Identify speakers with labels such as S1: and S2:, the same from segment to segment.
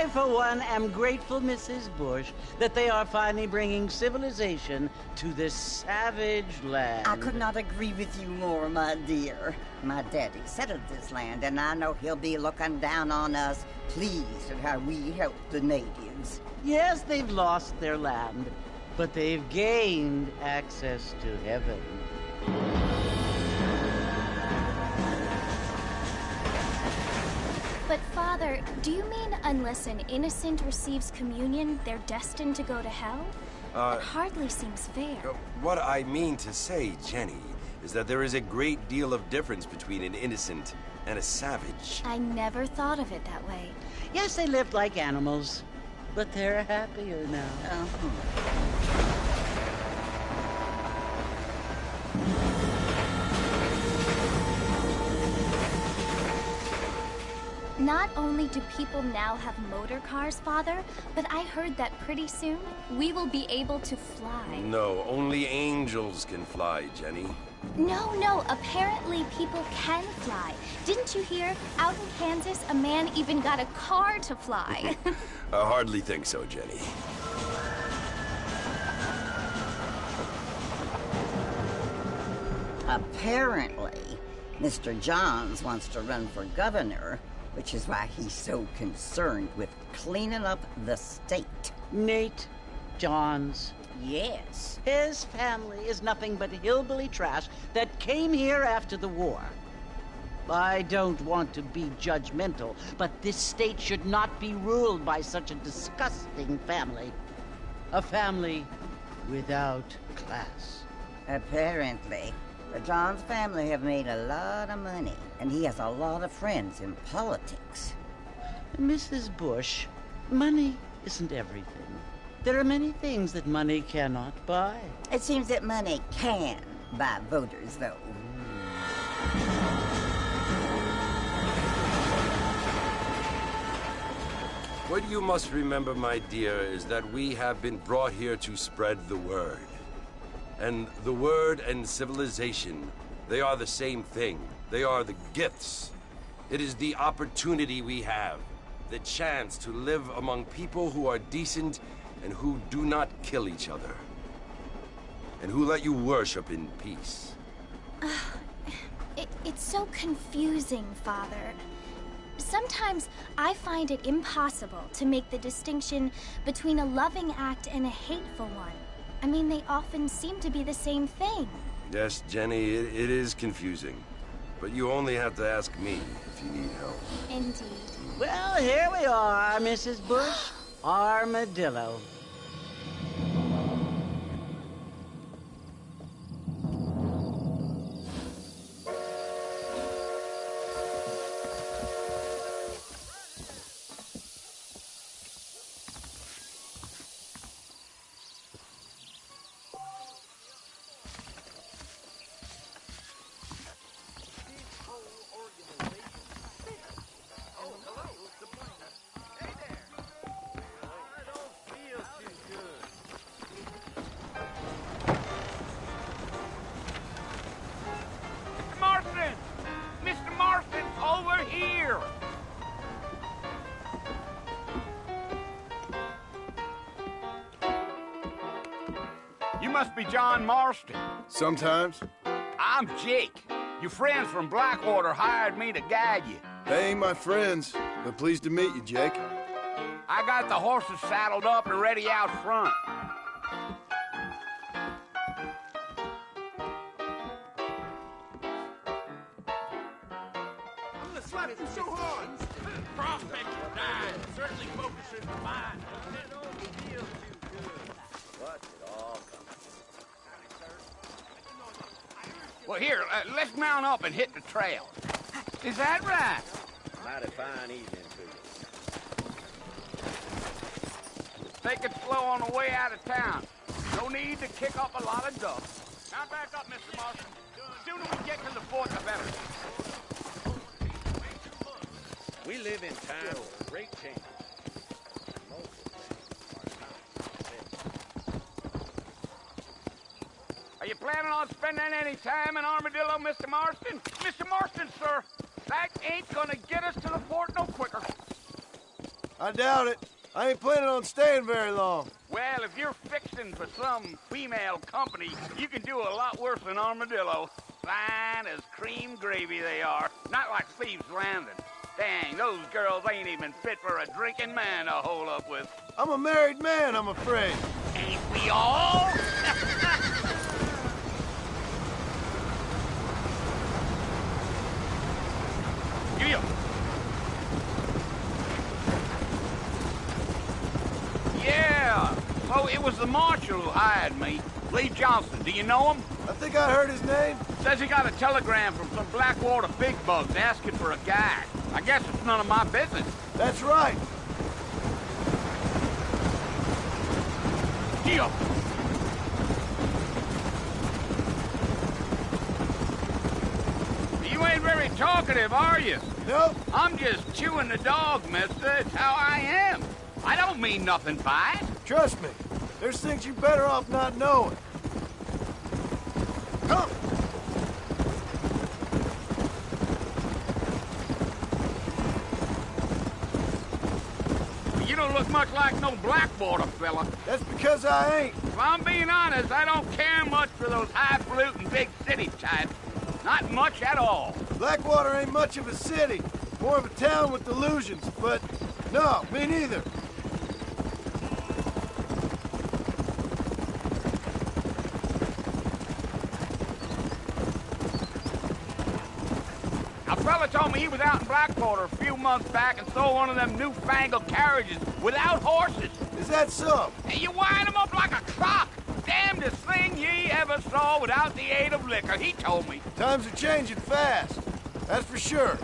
S1: for one, am grateful, Mrs. Bush, that they are finally bringing civilization to this savage land.
S2: I could not agree with you more, my dear. My daddy settled this land, and I know he'll be looking down on us, pleased at how we help the natives.
S1: Yes, they've lost their land, but they've gained access to heaven.
S3: But, Father, do you mean unless an innocent receives communion, they're destined to go to hell? That hardly seems fair.
S4: What I mean to say, Jenny, is that there is a great deal of difference between an innocent and a savage.
S3: I never thought of it that way.
S1: Yes, they lived like animals, but they're happier now.
S3: Not only do people now have motor cars, Father, but I heard that pretty soon we will be able to fly.
S4: No, only angels can fly, Jenny.
S3: No, apparently people can fly. Didn't you hear? Out in Kansas, a man even got a car to fly.
S4: I hardly think so, Jenny.
S2: Apparently, Mr. Johns wants to run for governor, which is why he's so concerned with cleaning up the state.
S1: Nate Johns.
S2: Yes.
S1: His family is nothing but hillbilly trash that came here after the war. I don't want to be judgmental, but this state should not be ruled by such a disgusting family. A family without class.
S2: Apparently. The Johns family have made a lot of money, and he has a lot of friends in politics.
S1: Mrs. Bush, money isn't everything. There are many things that money cannot buy.
S2: It seems that money can buy voters, though.
S4: What you must remember, my dear, is that we have been brought here to spread the word. And the word and civilization, they are the same thing. They are the gifts. It is the opportunity we have, the chance to live among people who are decent and who do not kill each other, and who let you worship in peace.
S3: It's so confusing, Father. Sometimes I find it impossible to make the distinction between a loving act and a hateful one. I mean, they often seem to be the same thing.
S4: Yes, Jenny, it is confusing. But you only have to ask me if you need help.
S3: Indeed.
S1: Well, here we are, Mrs. Bush. Armadillo.
S5: You must be John Marston.
S6: Sometimes.
S5: I'm Jake. Your friends from Blackwater hired me to guide you.
S6: They ain't my friends, but pleased to meet you, Jake.
S5: I got the horses saddled up and ready out front.
S7: Slapping so hard. Prospect is dying. Certainly focuses the mind.
S5: Well, here, let's mount up and hit the trail. Is that right?
S7: Mighty fine evening to you.
S5: Take it slow on the way out of town. No need to kick up a lot of dust. Now back up, Mr. Marston. The sooner we get to the fort, the better.
S7: We live in times of great change.
S5: Are you planning on spending any time in Armadillo, Mr. Marston? Mr. Marston, sir, that ain't gonna get us to the fort no quicker.
S6: I doubt it. I ain't planning on staying very long.
S5: Well, if you're fixing for some female company, you can do a lot worse than Armadillo. Fine as cream gravy they are. Not like Thieves' Landing. Dang, those girls ain't even fit for a drinking man to hole up with.
S6: I'm a married man, I'm afraid.
S5: Ain't we all? You. Yeah. So it was the marshal who hired me. Lee Johnson. Do you know him?
S6: I think I heard his name.
S5: Says he got a telegram from some Blackwater big bugs asking for a guy. I guess it's none of my business.
S6: That's right.
S5: Gio. You ain't very talkative, are you?
S6: Nope.
S5: I'm just chewing the dog, mister. It's how I am. I don't mean nothing by it.
S6: Trust me. There's things you better off not knowing. Come!
S5: You don't look much like no Blackwater fella.
S6: That's because I ain't.
S5: If I'm being honest, I don't care much for those highfalutin big city types. Not much at all.
S6: Blackwater ain't much of a city. More of a town with delusions, but no, me neither.
S5: A fella told me he was out in Blackwater a few months back and saw one of them newfangled carriages without horses.
S6: Is that so?
S5: And you wind them up like a clock. Damnedest thing ye ever saw without the aid of liquor, he told me.
S6: Times are changing fast. That's for sure.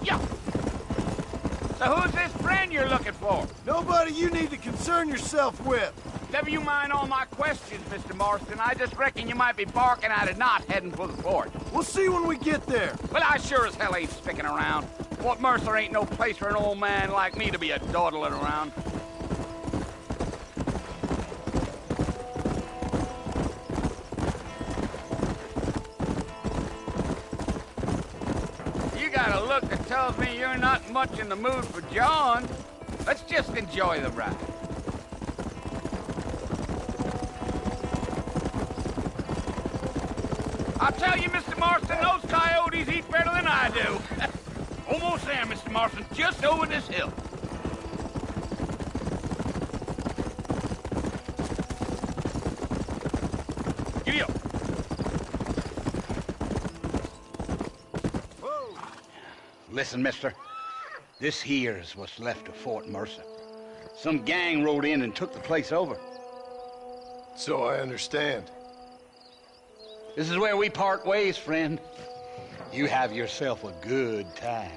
S5: Yeah. So who's this friend you're looking for?
S6: Nobody you need to concern yourself with.
S5: Never you mind all my questions, Mr. Marston. I just reckon you might be barking at a knot heading for the fort.
S6: We'll see when we get there.
S5: Well, I sure as hell ain't sticking around. Fort Mercer ain't no place for an old man like me to be a dawdling around. You got a look that tells me you're not much in the mood for John. Let's just enjoy the ride. I'll tell you, Mr. Marston, those coyotes eat better than I do. Almost there, Mr. Marston, just over this hill. Giddy up.
S6: Whoa.
S5: Listen, mister. This here's what's left of Fort Mercer. Some gang rode in and took the place over.
S6: So I understand.
S5: This is where we part ways, friend. You have yourself a good time.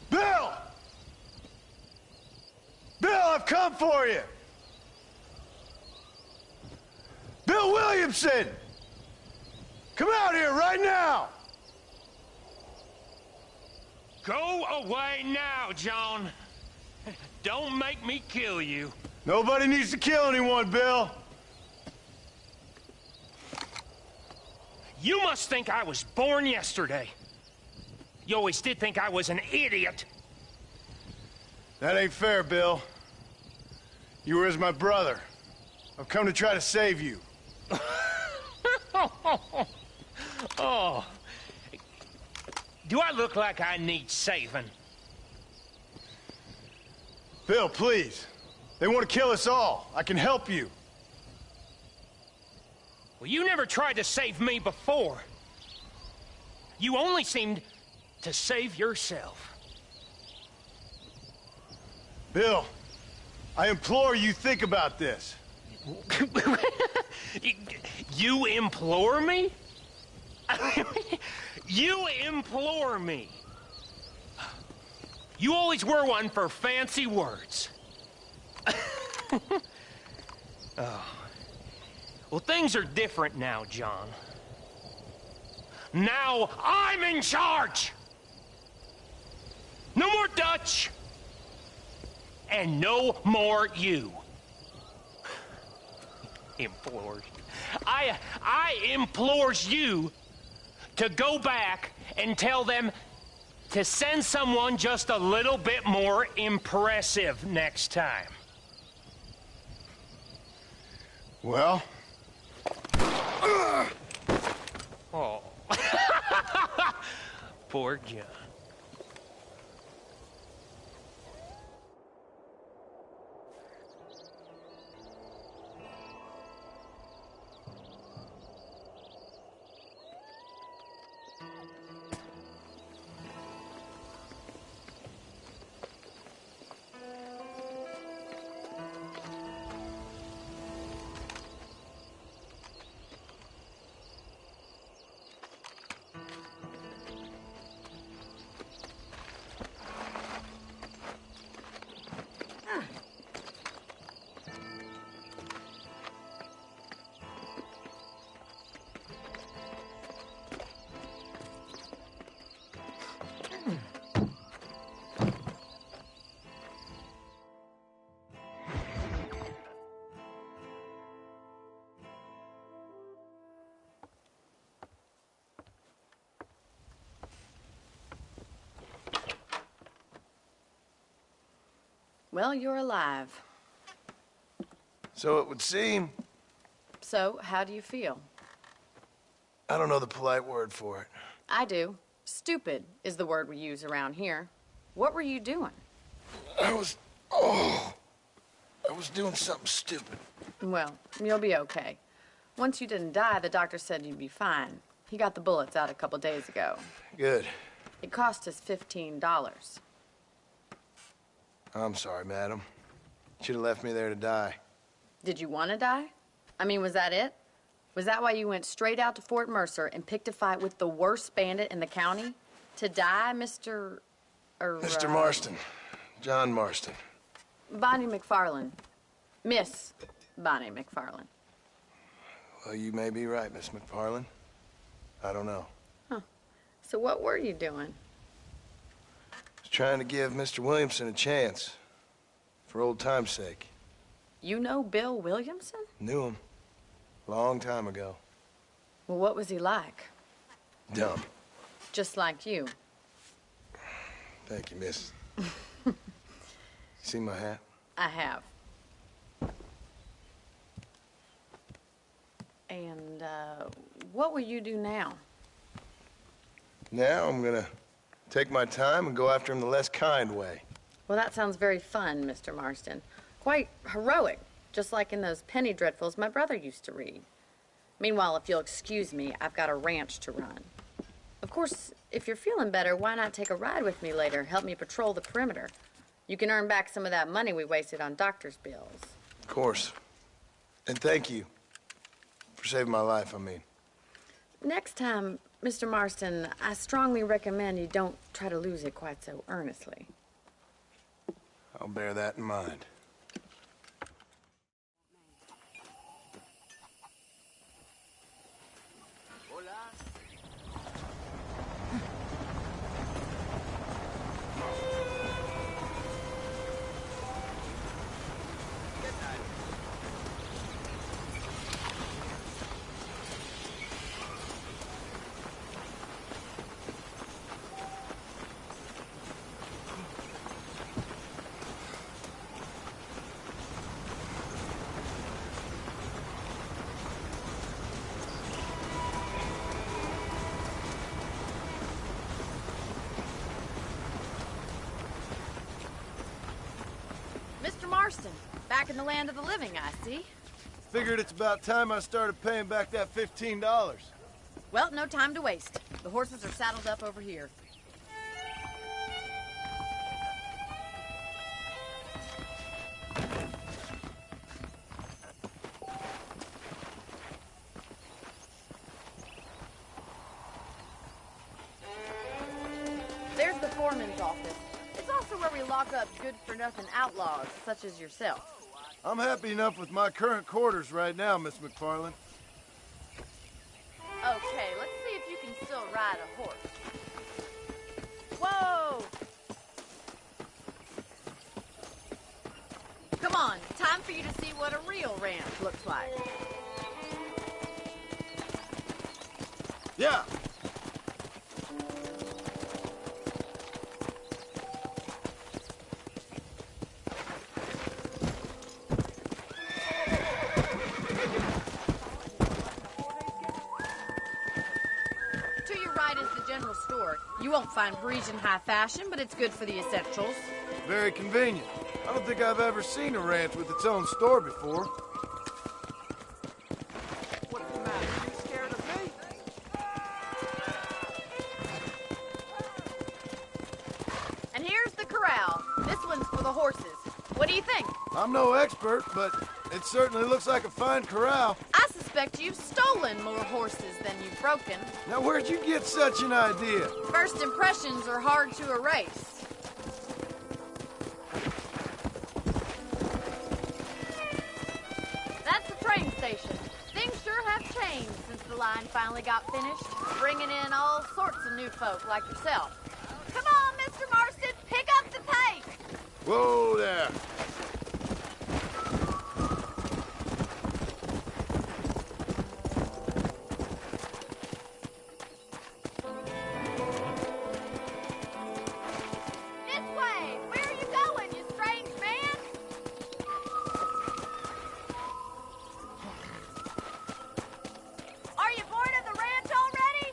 S6: Bill! Bill, I've come for you! Bill Williamson! Come out here right now!
S7: Go away now, John. Don't make me kill you.
S6: Nobody needs to kill anyone, Bill.
S7: You must think I was born yesterday. You always did think I was an idiot.
S6: That ain't fair, Bill. You were as my brother. I've come to try to save you.
S7: Oh. Do I look like I need saving?
S6: Bill, please. They want to kill us all. I can help you.
S8: Well, you never tried to save me before. You only seemed to save yourself.
S6: Bill, I implore you think about this.
S8: You implore me? You implore me. You always were one for fancy words. Oh. Well, things are different now, John. Now I'm in charge! No more Dutch! And no more you. Implores. I implores you to go back and tell them to send someone just a little bit more impressive next time.
S6: Well?
S8: Oh. Poor John.
S9: Well, you're alive.
S6: So it would seem.
S9: So, how do you feel?
S6: I don't know the polite word for it.
S9: I do. Stupid is the word we use around here. What were you doing?
S6: I was doing something stupid.
S9: Well, you'll be okay. Once you didn't die, the doctor said you'd be fine. He got the bullets out a couple days ago.
S6: Good.
S9: It cost us $15.
S6: I'm sorry, madam. Should have left me there to die.
S9: Did you want to die? I mean, was that it? Was that why you went straight out to Fort Mercer and picked a fight with the worst bandit in the county? To die, Mr.
S6: Mr. Marston. John Marston.
S9: Bonnie McFarland. Miss Bonnie McFarland.
S6: Well, you may be right, Miss McFarland. I don't know.
S9: Huh. So what were you doing?
S6: I was trying to give Mr. Williamson a chance. For old time's sake.
S9: You know Bill Williamson?
S6: Knew him. Long time ago.
S9: Well, what was he like?
S6: Dumb.
S9: Just like you.
S6: Thank you, miss. You see my hat?
S9: I have. And, what will you do now?
S6: Now I'm gonna take my time and go after him the less kind way.
S9: Well, that sounds very fun, Mr. Marston. Quite heroic, just like in those penny dreadfuls my brother used to read. Meanwhile, if you'll excuse me, I've got a ranch to run. Of course, if you're feeling better, why not take a ride with me later? Help me patrol the perimeter. You can earn back some of that money we wasted on doctor's bills.
S6: Of course. And thank you. For saving my life, I mean.
S9: Next time, Mr. Marston, I strongly recommend you don't try to lose it quite so earnestly.
S6: I'll bear that in mind.
S9: Mr. Marston, back in the land of the living, I see.
S6: Figured it's about time I started paying back that $15.
S9: Well, no time to waste. The horses are saddled up over here. There's the foreman's office. It's also where we lock up good-for-nothing outlaws, such as yourself.
S6: I'm happy enough with my current quarters right now, Miss McFarland.
S9: Okay, let's see if you can still ride a horse. Whoa! Come on, time for you to see what a real ranch looks like.
S6: Yeah.
S9: To your right is the general store. You won't find Parisian high fashion, but it's good for the essentials.
S6: Very convenient. I don't think I've ever seen a ranch with its own store before.
S7: What's the matter? You scared of me?
S9: And here's the corral. This one's for the horses. What do you think?
S6: I'm no expert, but it certainly looks like a fine corral.
S9: I suspect you've stolen more horses than you've broken.
S6: Now, where'd you get such an idea?
S9: First impressions are hard to erase. That's the train station. Things sure have changed since the line finally got finished, bringing in all sorts of new folk like yourself. Come on, Mr. Marston, pick up the pace.
S6: Whoa there.
S9: This way. Where are you going, you strange man? Are you bored of the ranch already?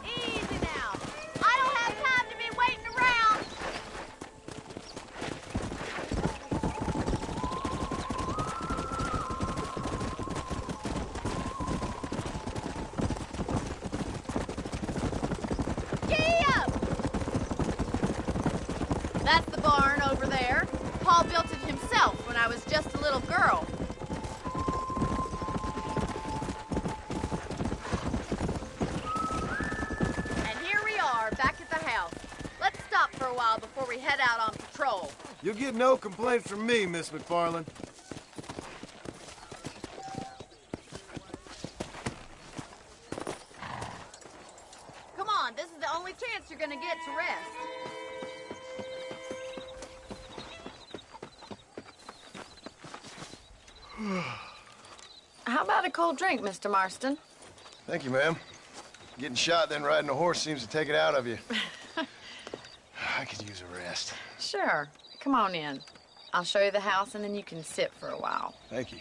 S9: Easy now. I don't have time to be waiting around. Gee up! That's the barn over there. Paul built it himself when I was just a little girl. And here we are, back at the house. Let's stop for a while before we head out on patrol.
S6: You'll get no complaints from me, Miss McFarland.
S9: Come on, this is the only chance you're gonna get to rest. How about a cold drink, Mr. Marston?
S6: Thank you, ma'am. Getting shot, then riding a horse seems to take it out of you. I could use a rest.
S9: Sure. Come on in. I'll show you the house, and then you can sit for a while.
S6: Thank you.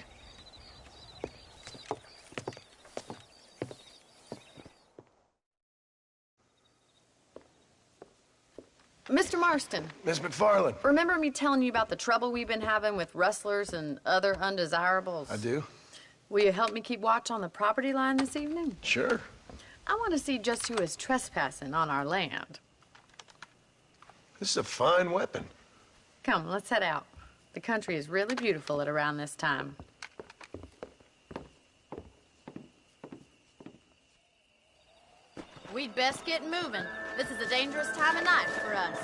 S9: Mr. Marston,
S6: Miss McFarland.
S9: remember me telling you about the trouble we've been having with rustlers and other undesirables?
S6: I do?
S9: Will you help me keep watch on the property line this evening?
S6: Sure.
S9: I want to see just who is trespassing on our land.
S6: This is a fine weapon.
S9: Come, let's head out. The country is really beautiful at around this time. We'd best get moving. This is a dangerous time of night for us.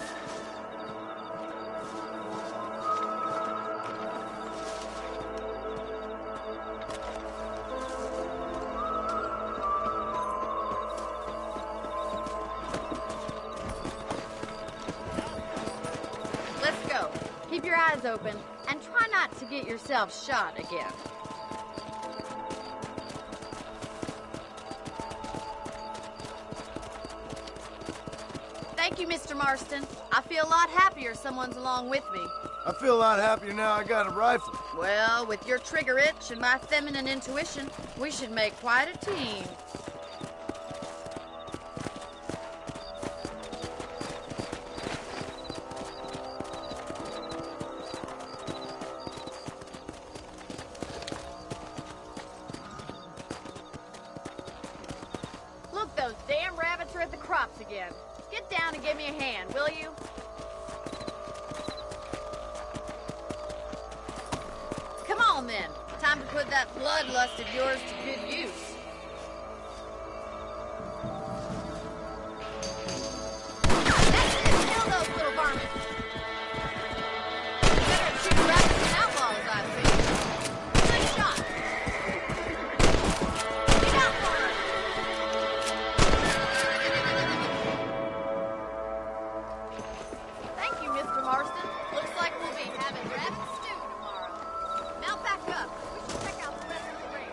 S9: Let's go. Keep your eyes open and try not to get yourself shot again. Thank you, Mr. Marston. I feel a lot happier someone's along with me.
S6: I feel a lot happier now I got a rifle.
S9: Well, with your trigger itch and my feminine intuition, we should make quite a team. spread the crops again. Get down and give me a hand, will you? Come on, then. Time to put that bloodlust of yours to good use. That's it! Kill those little varmints! Better at shooting rabbits than outlaws, I see. Nice shot. Get out for her! Thank you, Mr. Marston. Looks like we'll be having rabbit stew tomorrow. Now back up. We should check out the rest of the range.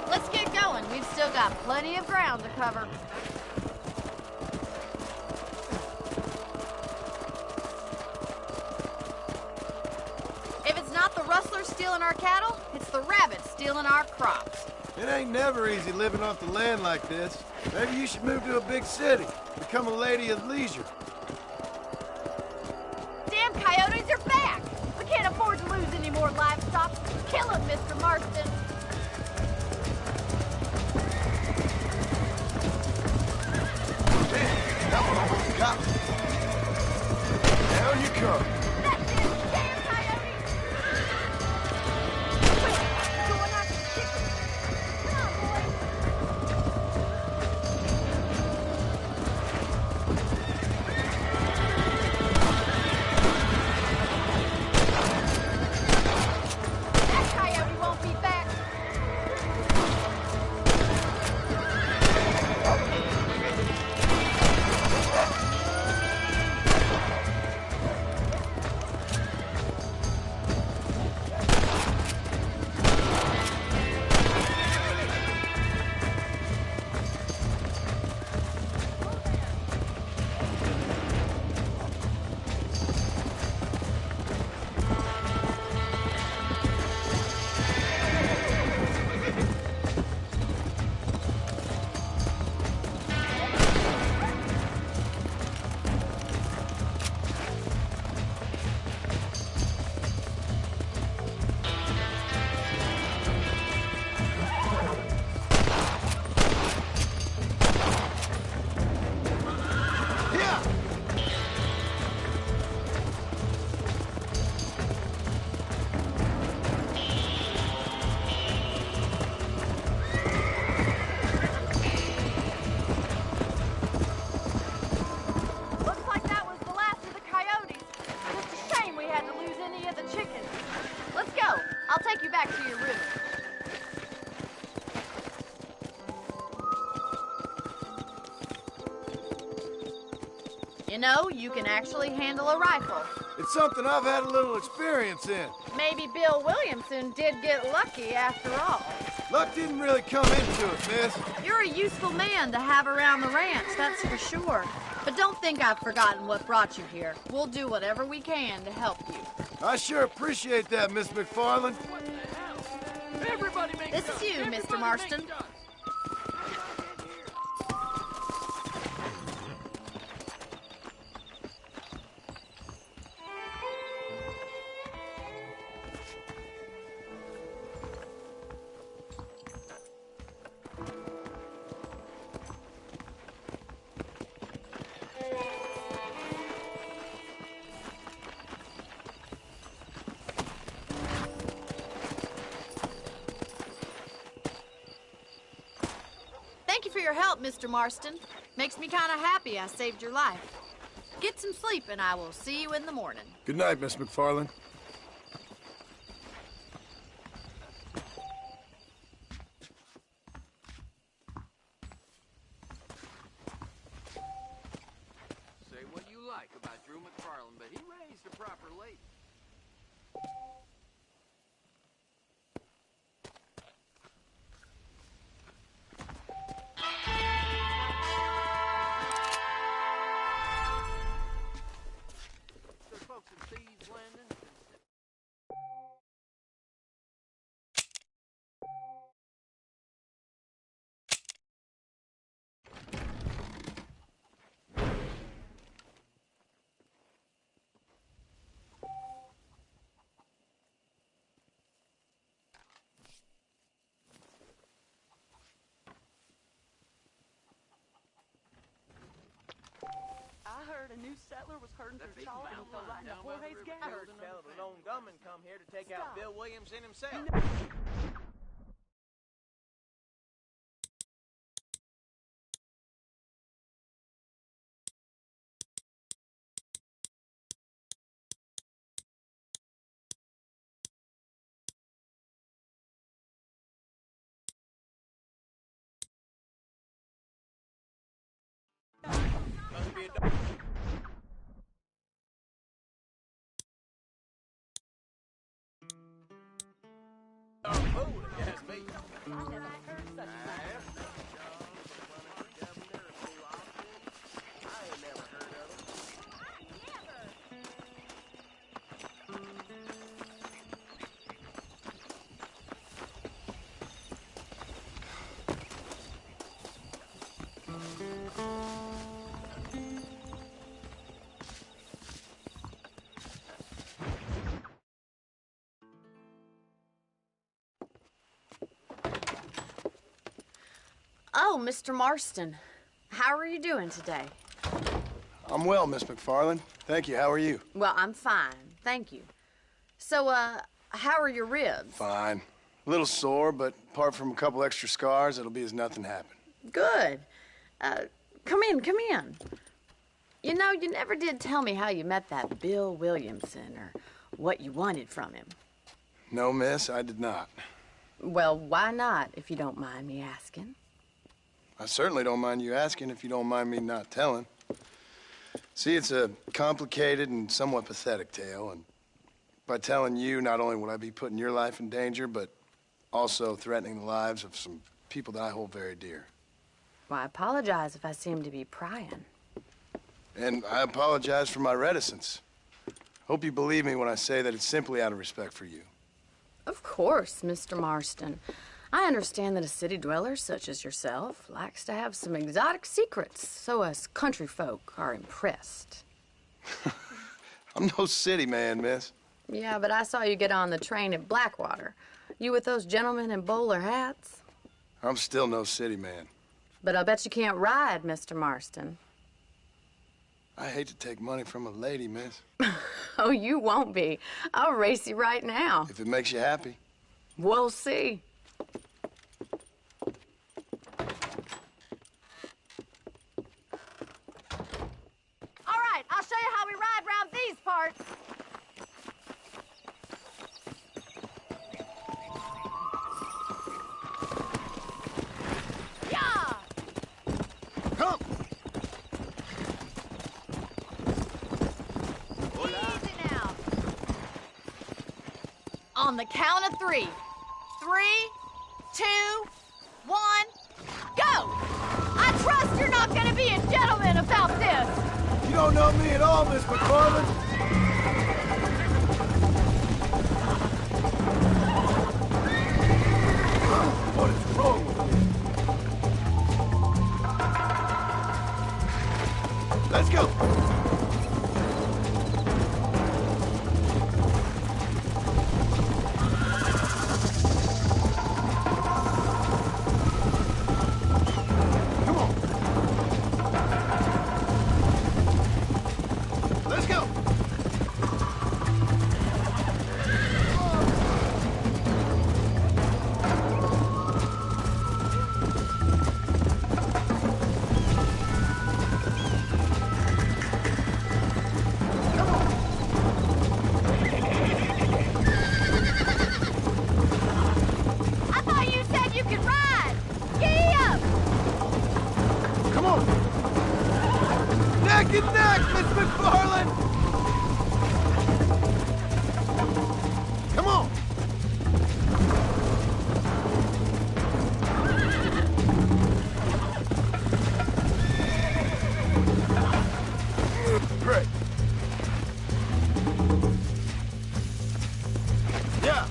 S9: Let's get going. We've still got plenty of ground to cover. If it's not the rustlers stealing our cattle, it's the rabbits stealing our crops.
S6: It ain't never easy living off the land like this. Maybe you should move to a big city. Become a lady of leisure.
S9: Damn coyotes are back! We can't afford to lose any more livestock. Kill them, Mr. Marston.
S6: That one almost got me. Down you come.
S9: That's it! Damn coyotes! Quick! Going after the chickens! Come on, boys! That coyote won't be back! Looks like that was the last of the coyotes. Just a shame we had to lose any of the chickens. Let's go. I'll take you back to your room. You know, you can actually handle a rifle.
S6: It's something I've had a little experience in.
S9: Maybe Bill Williamson did get lucky after all.
S6: Luck didn't really come into it, miss.
S9: You're a useful man to have around the ranch, that's for sure. But don't think I've forgotten what brought you here. We'll do whatever we can to help you.
S6: I sure appreciate that, Miss McFarland.
S7: Everybody make
S9: This is you, Mr. Marston. Thank you for your help, Mr. Marston. Makes me kind of happy I saved your life. Get some sleep, and I will see you in the morning.
S6: Good night, Miss McFarland.
S7: Say what you like about Drew McFarland, but he raised a proper lady.
S10: a new settler was herding through chalk and he fell right into Jorge's gang.
S11: Heard tell the lone gunman come here to take out Bill Williamson himself. Must be a dog. Fool, if you ask me.
S10: I never heard such a thing.
S11: I ain't never heard of him.
S9: Oh, Mr. Marston. How are you doing today?
S6: I'm well, Miss McFarland. Thank you. How are you?
S9: Well, I'm fine. Thank you. So, how are your ribs?
S6: Fine. A little sore, but apart from a couple extra scars, it'll be as nothing happened.
S9: Good. Come in, come in. You know, you never did tell me how you met that Bill Williamson or what you wanted from him.
S6: No, miss, I did not.
S9: Well, why not, if you don't mind me asking?
S6: I certainly don't mind you asking if you don't mind me not telling. See, it's a complicated and somewhat pathetic tale, and by telling you, not only would I be putting your life in danger, but also threatening the lives of some people that I hold very dear.
S9: Well, I apologize if I seem to be prying.
S6: And I apologize for my reticence. Hope you believe me when I say that it's simply out of respect for you.
S9: Of course, Mr. Marston. I understand that a city dweller such as yourself likes to have some exotic secrets, so us country folk are impressed.
S6: I'm no city man, miss.
S9: Yeah, but I saw you get on the train at Blackwater. You with those gentlemen in bowler hats?
S6: I'm still no city man.
S9: But I bet you can't ride, Mr. Marston.
S6: I hate to take money from a lady, miss.
S9: Oh, you won't be. I'll race you right now.
S6: If it makes you happy.
S9: We'll see.
S10: All right, I'll show you how we ride round these parts. Yeah!
S6: Come!
S10: Easy now. On the count of 3. 3, 2, 1, go! I trust you're not gonna be a gentleman about this.
S6: You don't know me at all, Miss McFarland. What is wrong with you? Let's go. Neck and neck, Miss McFarland! Come on! Great. Yeah.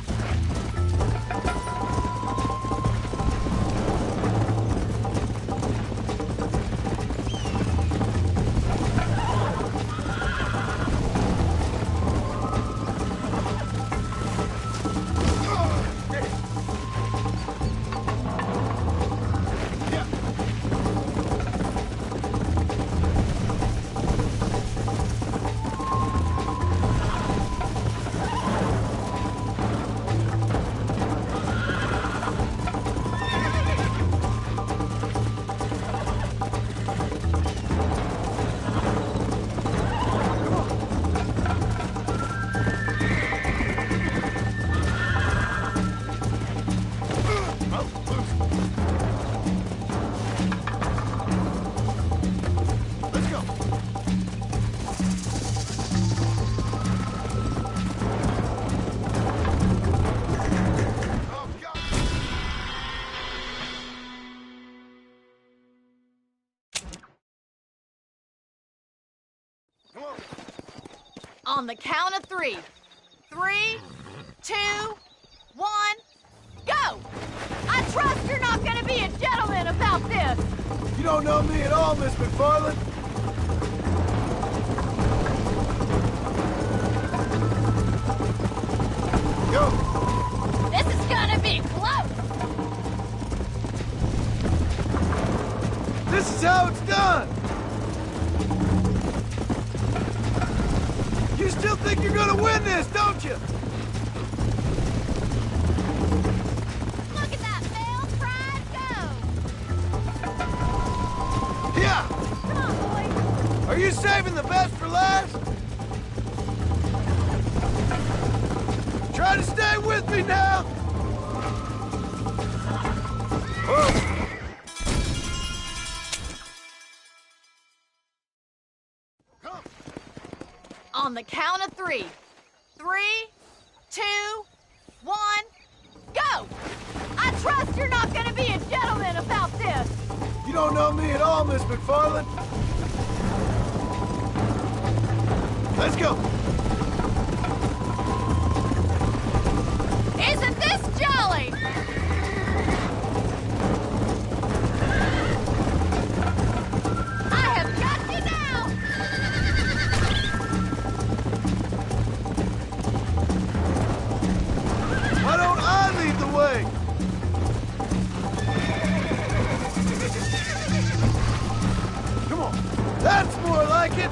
S10: On the count of 3. 3, 2, 1, go! I trust you're not gonna be a gentleman about this!
S6: You don't know me at all, Miss McFarland. Go!
S10: This is gonna be close!
S6: This is how it's done! You still think you're gonna win this, don't you?
S10: Look at that, Bill! Pride, go!
S6: Yeah!
S10: Come on, boys!
S6: Are you saving the best for last? Try to stay with me now! Oh.
S10: On the count of 3. 3, 2, 1, go! I trust you're not gonna be a gentleman about this!
S6: You don't know me at all, Miss McFarland. Let's go!
S10: Isn't this jolly? I have got you now!
S6: Why don't I lead the way? Come on. That's more like it.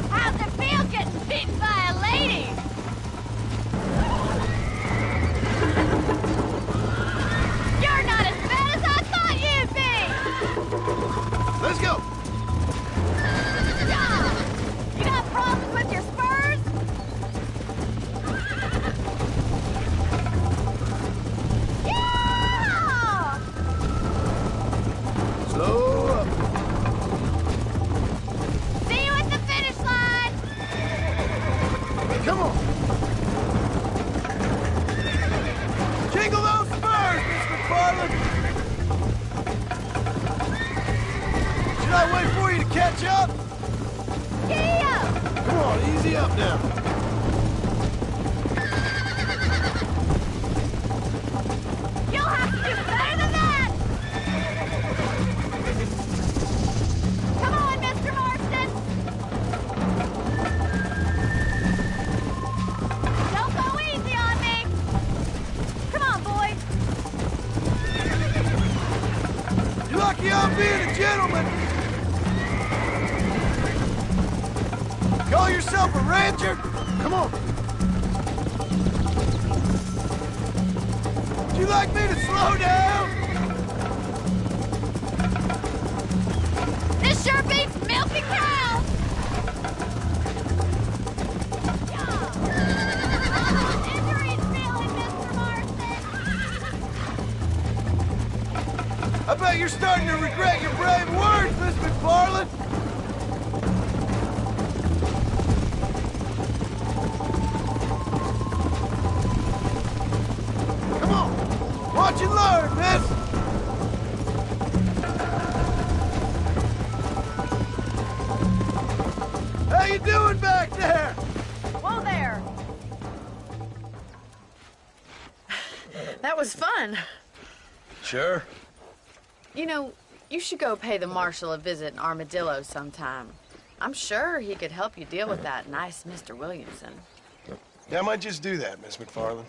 S10: How's it feel getting beaten by a lady? You're not as bad as I thought you'd be!
S6: Let's go.
S10: Yeah. You got problems with your spurs? Yeah!
S6: Slow up.
S10: See you at the finish line!
S6: Come on. Jingle those spurs, Miss McFarland. Should I wait for you to catch up?
S10: Yeah!
S6: Come on, easy up now.
S10: You'll have to do better than that! Come on, Mr. Marston! Don't go easy on me! Come on, boys!
S6: You're lucky I'm being a gentleman. Call yourself a rancher? Come on. Would you like me to slow down?
S10: This sure beats milking cows! Injuries feeling, Mr. Marston!
S6: I bet you're starting to regret your brave words, Miss McFarland. Come on. Watch and learn, miss. How you doing back there?
S10: Whoa there!
S9: That was fun.
S6: Sure.
S9: You know, you should go pay the marshal a visit in Armadillo sometime. I'm sure he could help you deal with that nice Mr. Williamson.
S6: Yeah, I might just do that, Miss McFarland.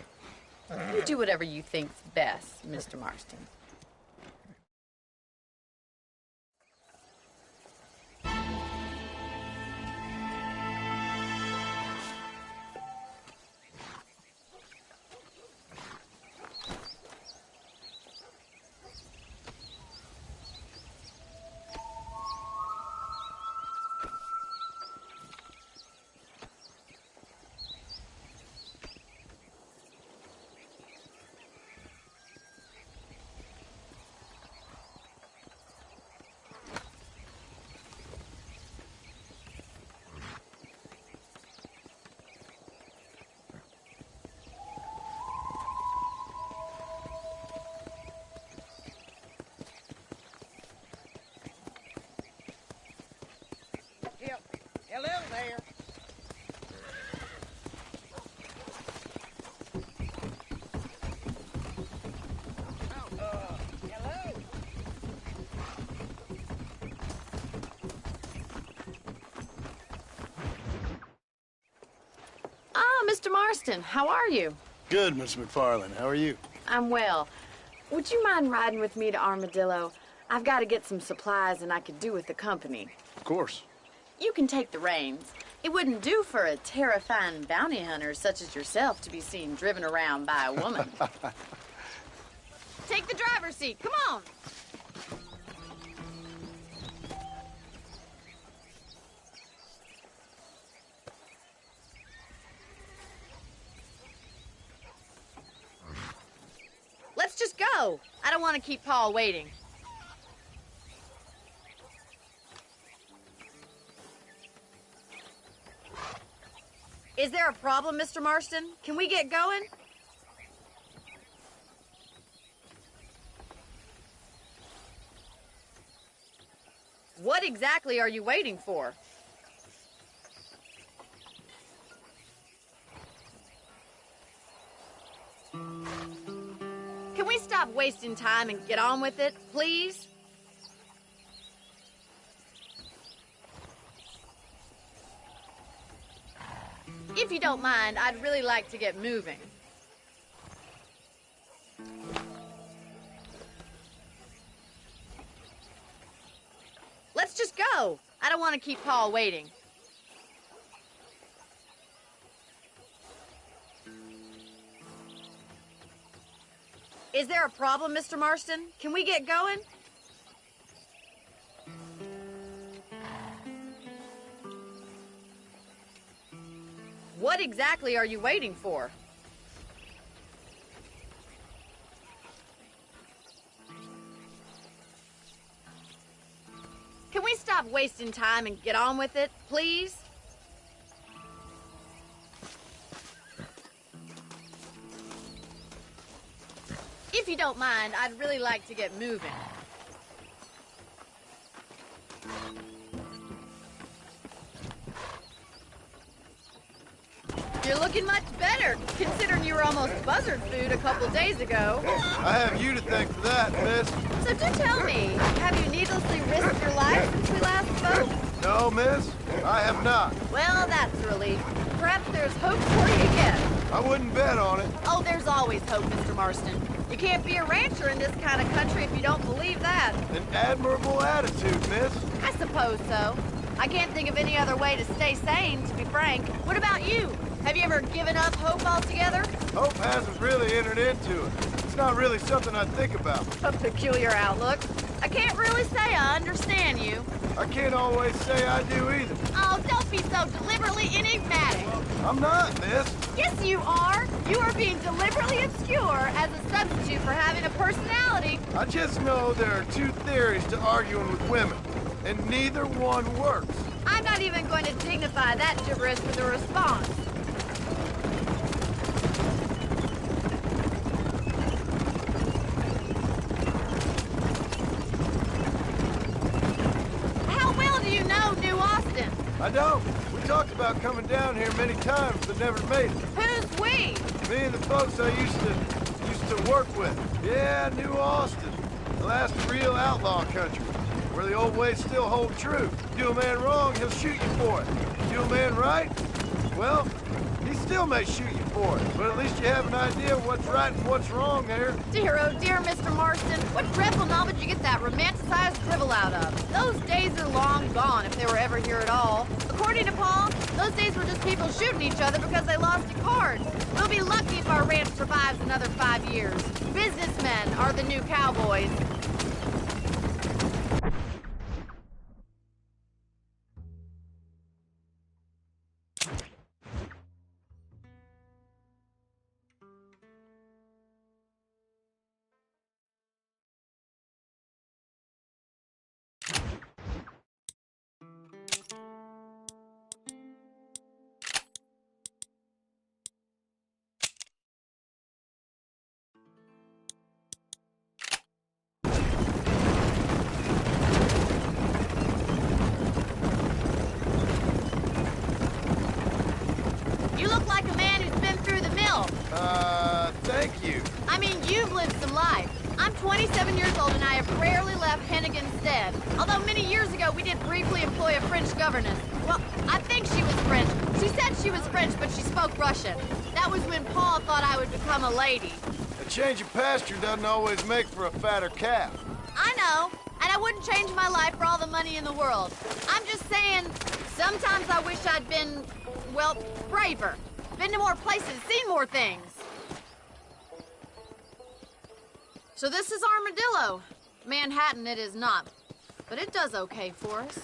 S9: You do whatever you think's best, Mr. Marston. Mr. Marston, how are you?
S6: Good, Miss McFarland. How are you?
S9: I'm well. Would you mind riding with me to Armadillo? I've got to get some supplies and I could do with the company.
S6: Of course.
S9: You can take the reins. It wouldn't do for a terrifying bounty hunter such as yourself to be seen driven around by a woman.
S10: Take the driver's seat. Come on. Let's just go. I don't want to keep Paul waiting. Is there a problem, Mr. Marston? Can we get going? What exactly are you waiting for? Can we stop wasting time and get on with it, please? If you don't mind, I'd really like to get moving. Let's just go. I don't want to keep Paul waiting. Is there a problem, Mr. Marston? Can we get going? What exactly are you waiting for? Can we stop wasting time and get on with it, please? If you don't mind, I'd really like to get moving. You're looking much better, considering you were almost buzzard food a couple days ago.
S6: I have you to thank for that, miss.
S10: So do tell me, have you needlessly risked your life since we last spoke?
S6: No, miss, I have not.
S10: Well, that's a relief. Perhaps there's hope for you again.
S6: I wouldn't bet on it.
S10: Oh, there's always hope, Mr. Marston. You can't be a rancher in this kind of country if you don't believe that.
S6: An admirable attitude, miss.
S10: I suppose so. I can't think of any other way to stay sane, to be frank. What about you? Have you ever given up hope altogether?
S6: Hope hasn't really entered into it. It's not really something I think about.
S10: A peculiar outlook. I can't really say I understand you.
S6: I can't always say I do either.
S10: Oh, don't be so deliberately enigmatic.
S6: I'm not, miss.
S10: Yes, you are. You are being deliberately obscure as a substitute for having a personality.
S6: I just know there are two theories to arguing with women, and neither one works.
S10: I'm not even going to dignify that gibberish with a response. How well do you know New Austin?
S6: I don't. We talked about coming down here many times, but never made it.
S10: Who's we?
S6: Me and the folks I used to work with. Yeah, New Austin. The last real outlaw country, where the old ways still hold true. Do a man wrong, he'll shoot you for it. Do a man right, well, he still may shoot you for it. But at least you have an idea of what's right and what's wrong there.
S10: Dear, oh dear, Mr. Marston. What dreadful novel did you get that romanticized drivel out of? Those days are long gone, if they were ever here at all. According to Paul, those days were just people shooting each other because they lost at cards. We'll be lucky if our ranch survives another 5 years. Businessmen are the new cowboys. 27 years old and I have rarely left Hennigan's Stead. Although many years ago we did briefly employ a French governess. Well, I think she was French. She said she was French, but she spoke Russian. That was when Paul thought I would become a lady.
S6: A change of pasture doesn't always make for a fatter calf.
S10: I know, and I wouldn't change my life for all the money in the world. I'm just saying, sometimes I wish I'd been, well, braver. Been to more places, seen more things. So this is Armadillo. Manhattan it is not, but it does okay for us.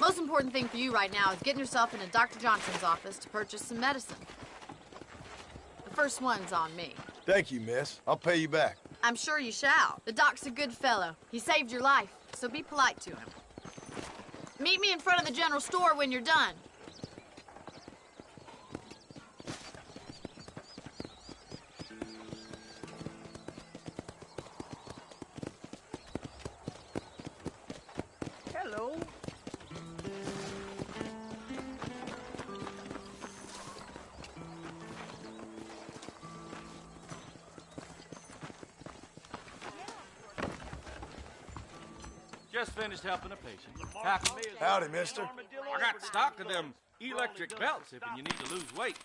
S10: Most important thing for you right now is getting yourself into Dr. Johnson's office to purchase some medicine. The first one's on me.
S6: Thank you, miss. I'll pay you back.
S10: I'm sure you shall. The doc's a good fellow. He saved your life, so be polite to him. Meet me in front of the general store when you're done.
S11: Hello.
S7: Just finished helping a patient. How can me?
S6: Howdy, mister.
S7: I got stock of them electric belts if you need to lose weight.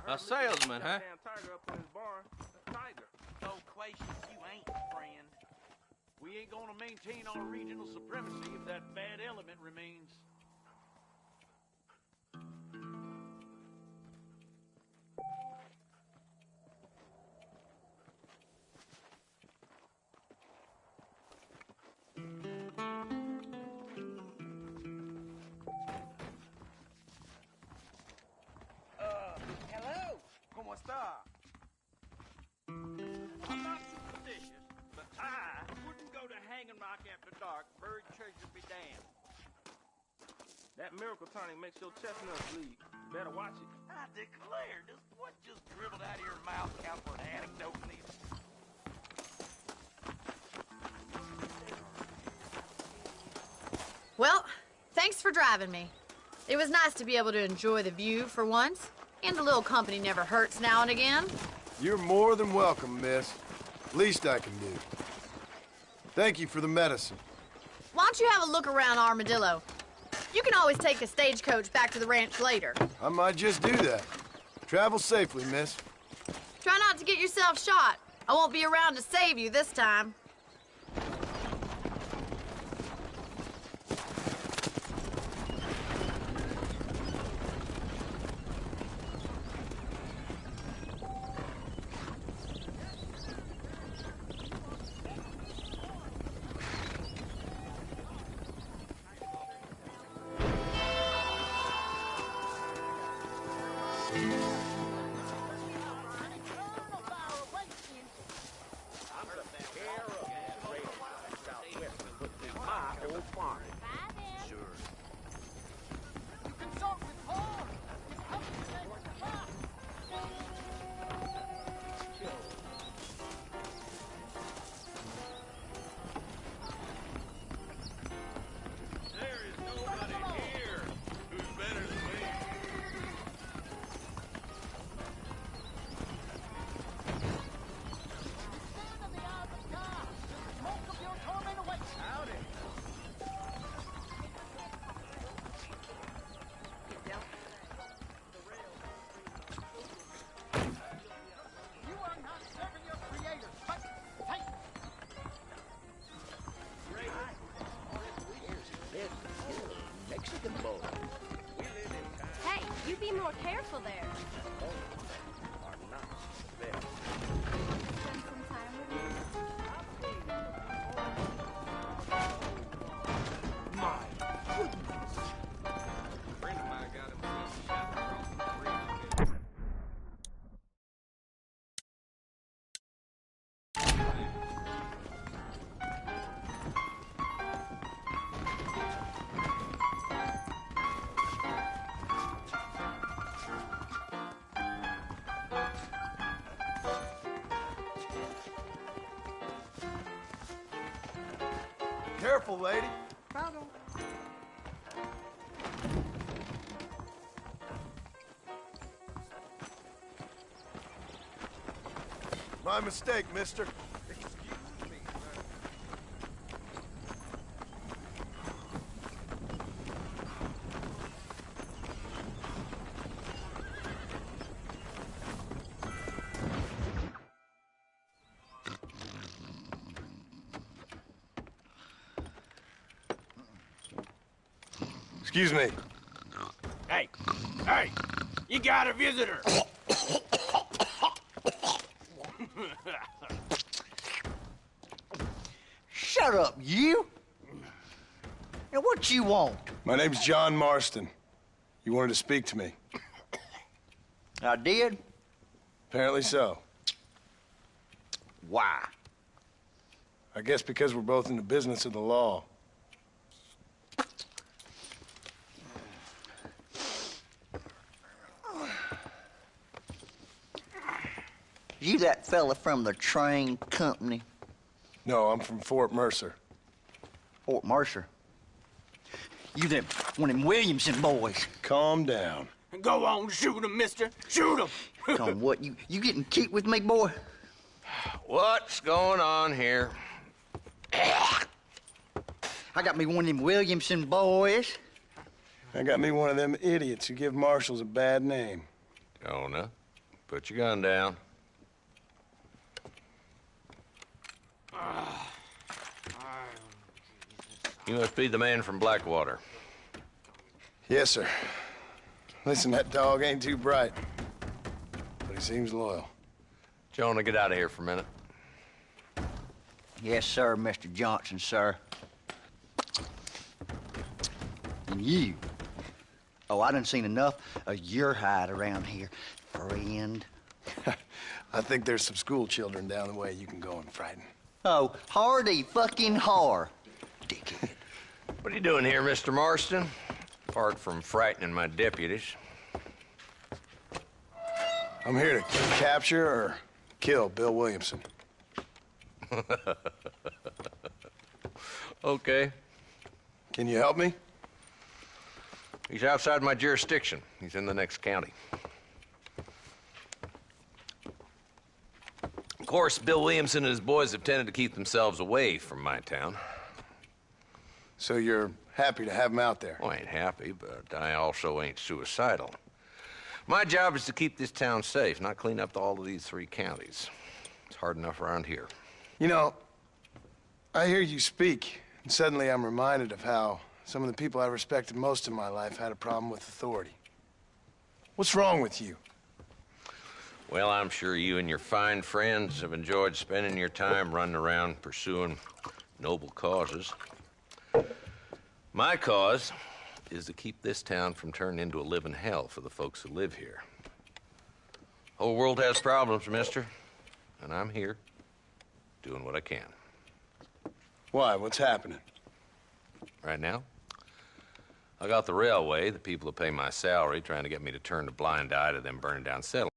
S7: A salesman, huh?
S11: Loquacious, you ain't, friend. We ain't gonna maintain our regional supremacy if that bad element remains. Hello. ¿Cómo está? I'm not superstitious, but I wouldn't go to Hanging Rock after dark. Buried treasure be damned.
S7: That miracle tonic makes your chestnuts bleed. Better watch it.
S11: I declare, this what just dribbled out of your mouth count for an anecdote in these.
S10: Well, thanks for driving me. It was nice to be able to enjoy the view for once, and a little company never hurts now and again.
S6: You're more than welcome, miss. Least I can do. Thank you for the medicine.
S10: Why don't you have a look around Armadillo? You can always take a stagecoach back to the ranch later.
S6: I might just do that. Travel safely, miss.
S10: Try not to get yourself shot. I won't be around to save you this time.
S3: Hey, you be more careful there. Spend some time with me.
S7: My goodness. A friend of mine got himself shot across the bridge.
S6: Careful, lady.
S11: Pardon.
S6: My mistake, mister.
S7: Excuse me, sir.
S6: Excuse me.
S11: Hey, hey, you got a visitor.
S12: Shut up, you! Now, what you want?
S6: My name's John Marston. You wanted to speak to me.
S12: I did?
S6: Apparently so.
S12: Why?
S6: I guess because we're both in the business of the law.
S12: You that fella from the train company?
S6: No, I'm from Fort Mercer.
S12: Fort Mercer? You them one of them Williamson boys?
S6: Calm down.
S11: Go on, shoot him, mister. Shoot him.
S12: Come what, you getting cute with me, boy?
S7: What's going on here?
S12: I got me one of them Williamson boys.
S6: I got me one of them idiots who give marshals a bad name.
S7: Jonah, put your gun down. You must be the man from Blackwater.
S6: Yes, sir. Listen, that dog ain't too bright, but he seems loyal.
S7: Jonah, get out of here for a minute.
S12: Yes, sir, Mr. Johnson, sir. And you. Oh, I done seen enough of your hide around here, friend.
S6: I think there's some school children down the way you can go and frighten.
S12: Oh, hardy fucking har. Dickhead.
S7: What are you doing here, Mr. Marston? Apart from frightening my deputies.
S6: I'm here to capture or kill Bill Williamson.
S7: Okay.
S6: Can you help me?
S7: He's outside my jurisdiction. He's in the next county. Of course, Bill Williamson and his boys have tended to keep themselves away from my town.
S6: So you're happy to have him out there?
S7: Well, I ain't happy, but I also ain't suicidal. My job is to keep this town safe, not clean up all of these 3 counties. It's hard enough around here.
S6: You know, I hear you speak, and suddenly I'm reminded of how some of the people I respected most in my life had a problem with authority. What's wrong with you?
S7: Well, I'm sure you and your fine friends have enjoyed spending your time running around pursuing noble causes. My cause is to keep this town from turning into a living hell for the folks who live here. Whole world has problems, mister, and I'm here doing what I can.
S6: Why? What's happening?
S7: Right now, I got the railway, the people who pay my salary, trying to get me to turn a blind eye to them burning down settlements.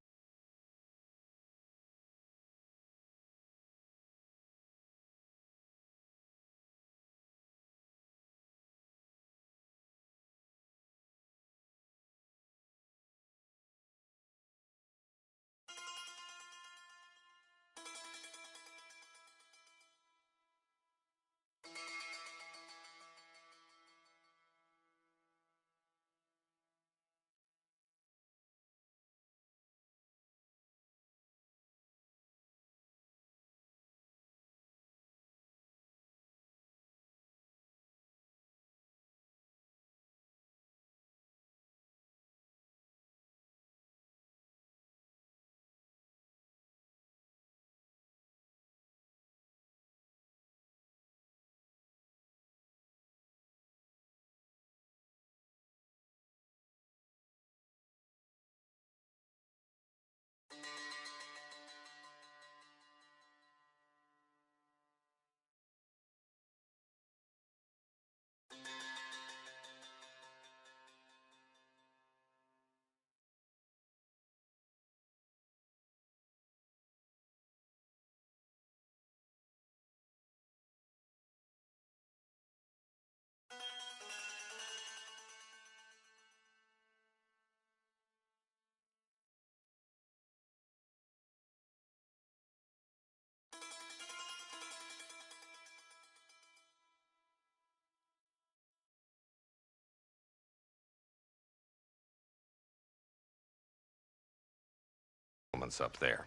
S7: settlements up there.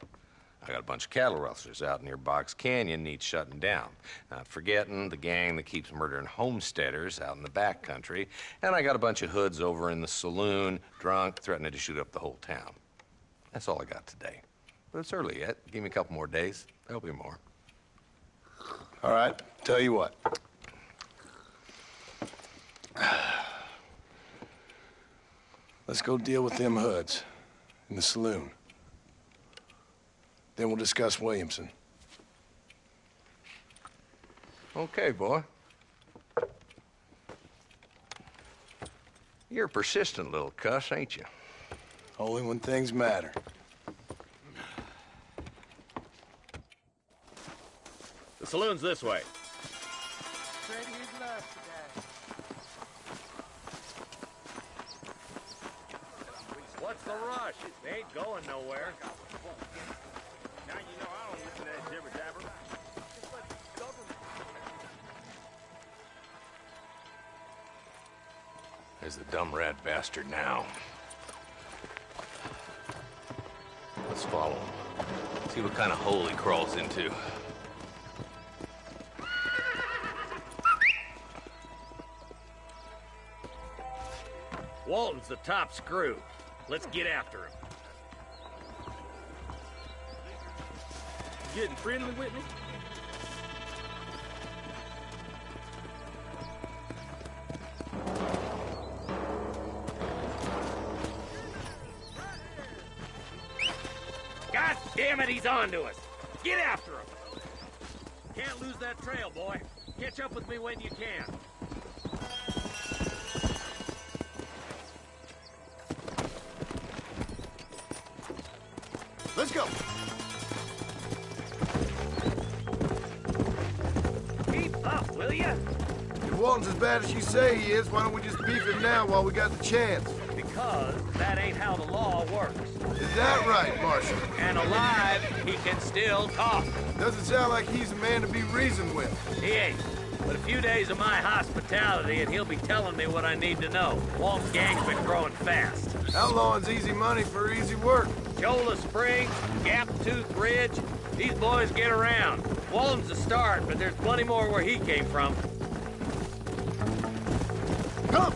S7: I got a bunch of cattle rustlers out near Box Canyon needs shutting down. Not forgetting the gang that keeps murdering homesteaders out in the back country. And I got a bunch of hoods over in the saloon, drunk, threatening to shoot up the whole town. That's all I got today. But it's early yet. Give me a couple more days. There'll be more.
S6: All right, tell you what. Let's go deal with them hoods in the saloon. Then we'll discuss Williamson.
S7: Okay, boy. You're a persistent little cuss, ain't you?
S6: Only when things matter.
S11: The saloon's this way. What's the rush? They ain't going nowhere. Now you know I don't listen to that jibber-jabber.
S7: There's the dumb rat bastard now. Let's follow him. See what kind of hole he crawls into.
S11: Walton's the top screw. Let's get after him. You getting friendly with me? God damn it, he's on to us. Get after him. Can't lose that trail, boy. Catch up with me when you can.
S6: Let's go.
S11: Keep up, will ya?
S6: If Walton's as bad as you say he is, why don't we just beef him now while we got the chance?
S11: Because that ain't how the law works.
S6: Is that right, Marshal?
S11: And alive, he can still talk.
S6: Doesn't sound like he's a man to be reasoned with.
S11: He ain't. But a few days of my hospitality and he'll be telling me what I need to know. Walt's gang's been growing fast.
S6: Outlawing's easy money for easy work.
S11: Chola Springs, Gap Tooth Ridge, these boys get around. Walton's a start, but there's plenty more where he came from.
S6: Come!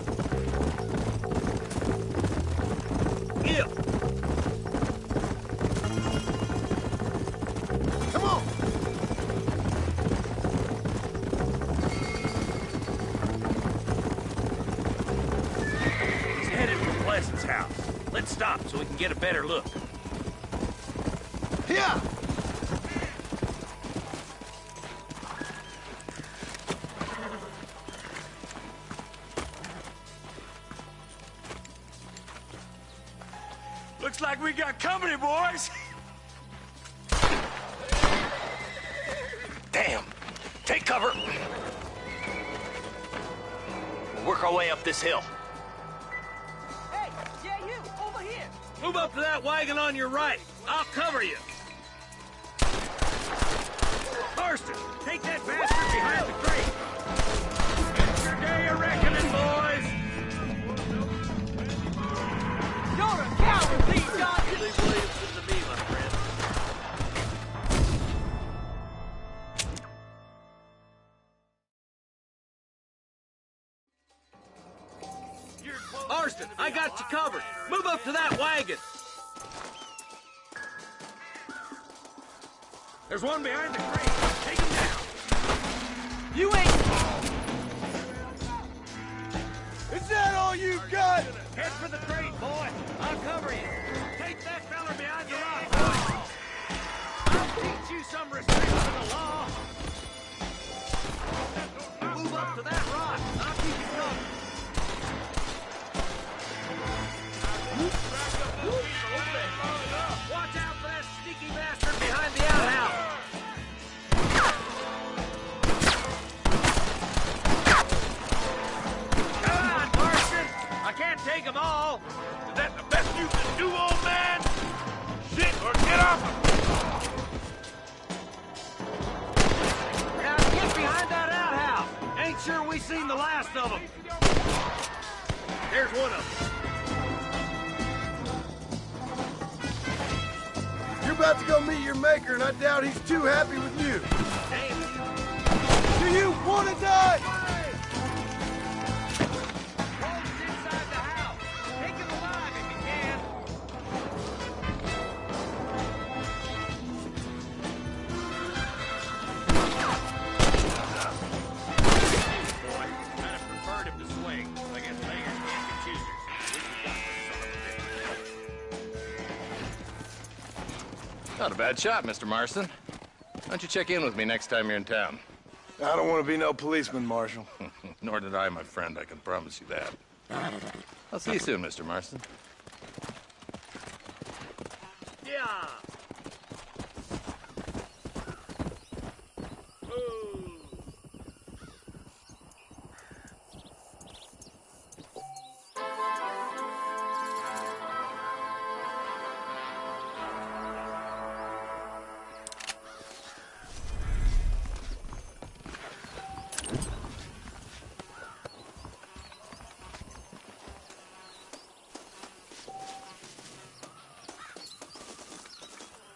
S11: Yeah.
S6: Come on!
S11: He's headed for Pleasant's house. Let's stop so we can get a better look.
S6: Here!
S11: Looks like we got company, boys.
S8: Damn! Take cover! We'll work our way up this hill.
S1: Hey, yeah, you, over here.
S11: Move up to that wagon on your right. I'll cover you. Marston, take that bastard behind the crate. It's your day of reckoning, boys.
S1: You're a coward, please, John.
S11: You leave Williamson to me, my friend. Marston, I got you covered. Move up to that wagon. There's one behind the crate. Take him down.
S1: You ain't...
S6: Is that all you got?
S11: Head for the crate, boy. I'll cover you. Take that fella behind the rock, boy. I'll teach you some respect for the law. Move up to that rock. I'll keep you covered. Watch out for that sneaky bastard behind the outhouse. Come on, Marston. I can't take them all.
S5: Is that the best you can do, old man? Shit, or get off him!
S11: Now get behind that outhouse. Ain't sure we seen the last of them. There's one of them.
S6: about to go meet your maker, and I doubt he's too happy with you. Do you want to die?
S11: Walt's inside the house. Take him alive if you can. Boy, I'd have preferred him to swing. I guess beggars can't be choosers.
S13: Not a bad shot, Mr. Marston. Why don't you check in with me next time you're in town?
S6: I don't want to be no policeman, Marshal.
S13: Nor did I, my friend. I can promise you that. I'll see you soon, Mr. Marston.
S11: Yeah.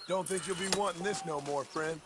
S6: Don't think you'll be wanting this no more, friend.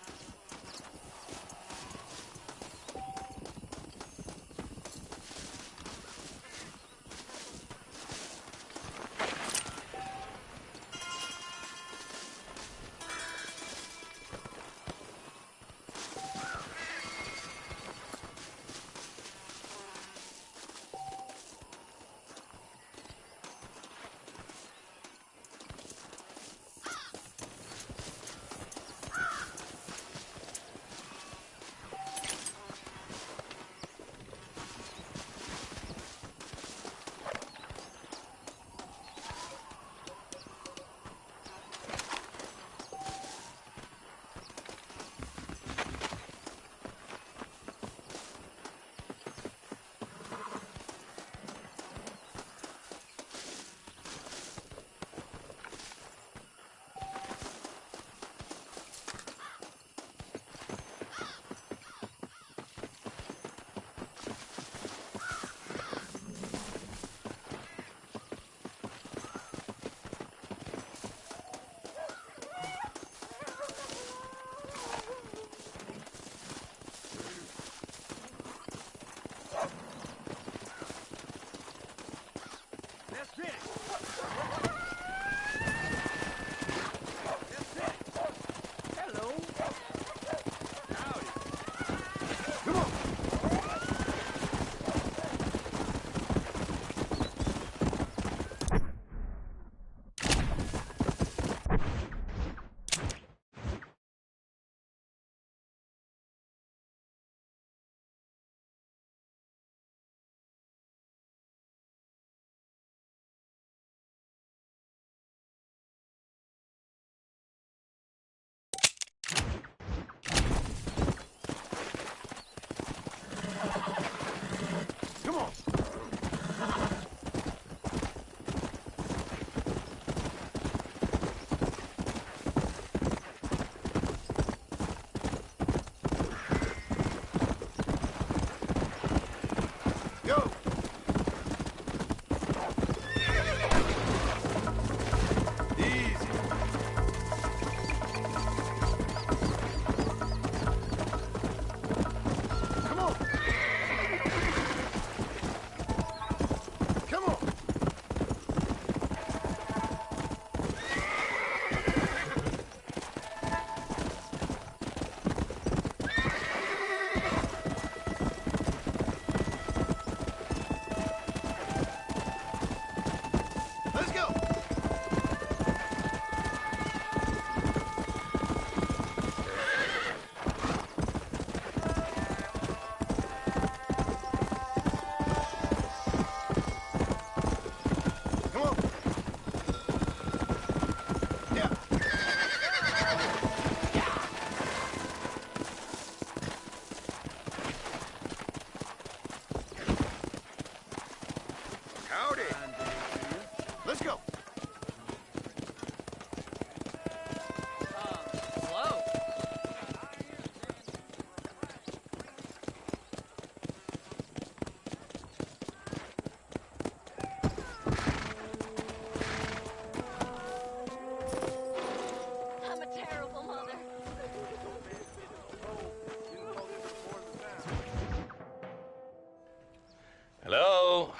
S7: Hello?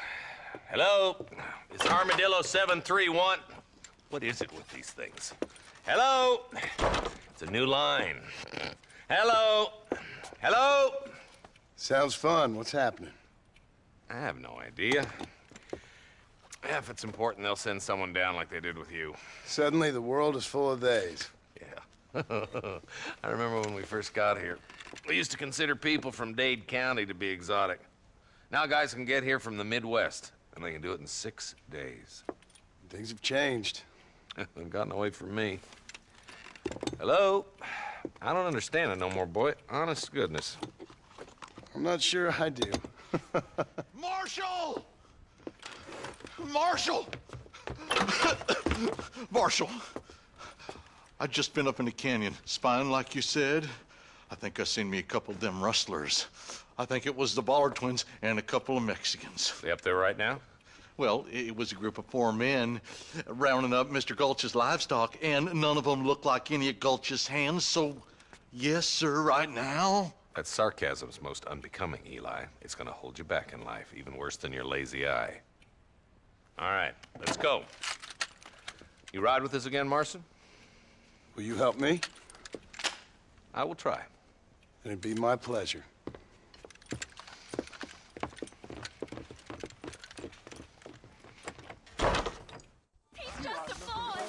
S7: Hello? Is Armadillo 731? What is it with these things? Hello? It's a new line. Hello? Hello?
S6: Sounds fun. What's happening?
S7: I have no idea. If it's important, they'll send someone down like they did with you.
S6: Suddenly, the world is full of theys.
S7: Yeah. I remember when we first got here. We used to consider people from Dade County to be exotic. Now guys can get here from the Midwest, and they can do it in 6 days.
S6: Things have changed.
S7: They've gotten away from me. Hello? I don't understand it no more, boy. Honest to goodness.
S6: I'm not sure I do.
S14: Marshal! Marshal! Marshal! I just been up in the canyon, spying like you said. I think I seen me a couple of them rustlers. I think it was the Ballard twins and a couple of Mexicans.
S7: They up there right now?
S14: Well, it was a group of 4 men rounding up Mr. Gulch's livestock, and none of them looked like any of Gulch's hands, so yes, sir, right now.
S7: That sarcasm's most unbecoming, Eli. It's gonna hold you back in life, even worse than your lazy eye. All right, let's go. You ride with us again, Marston?
S6: Will you help me?
S7: I will try.
S6: It'd be my pleasure.
S3: He's just a boy.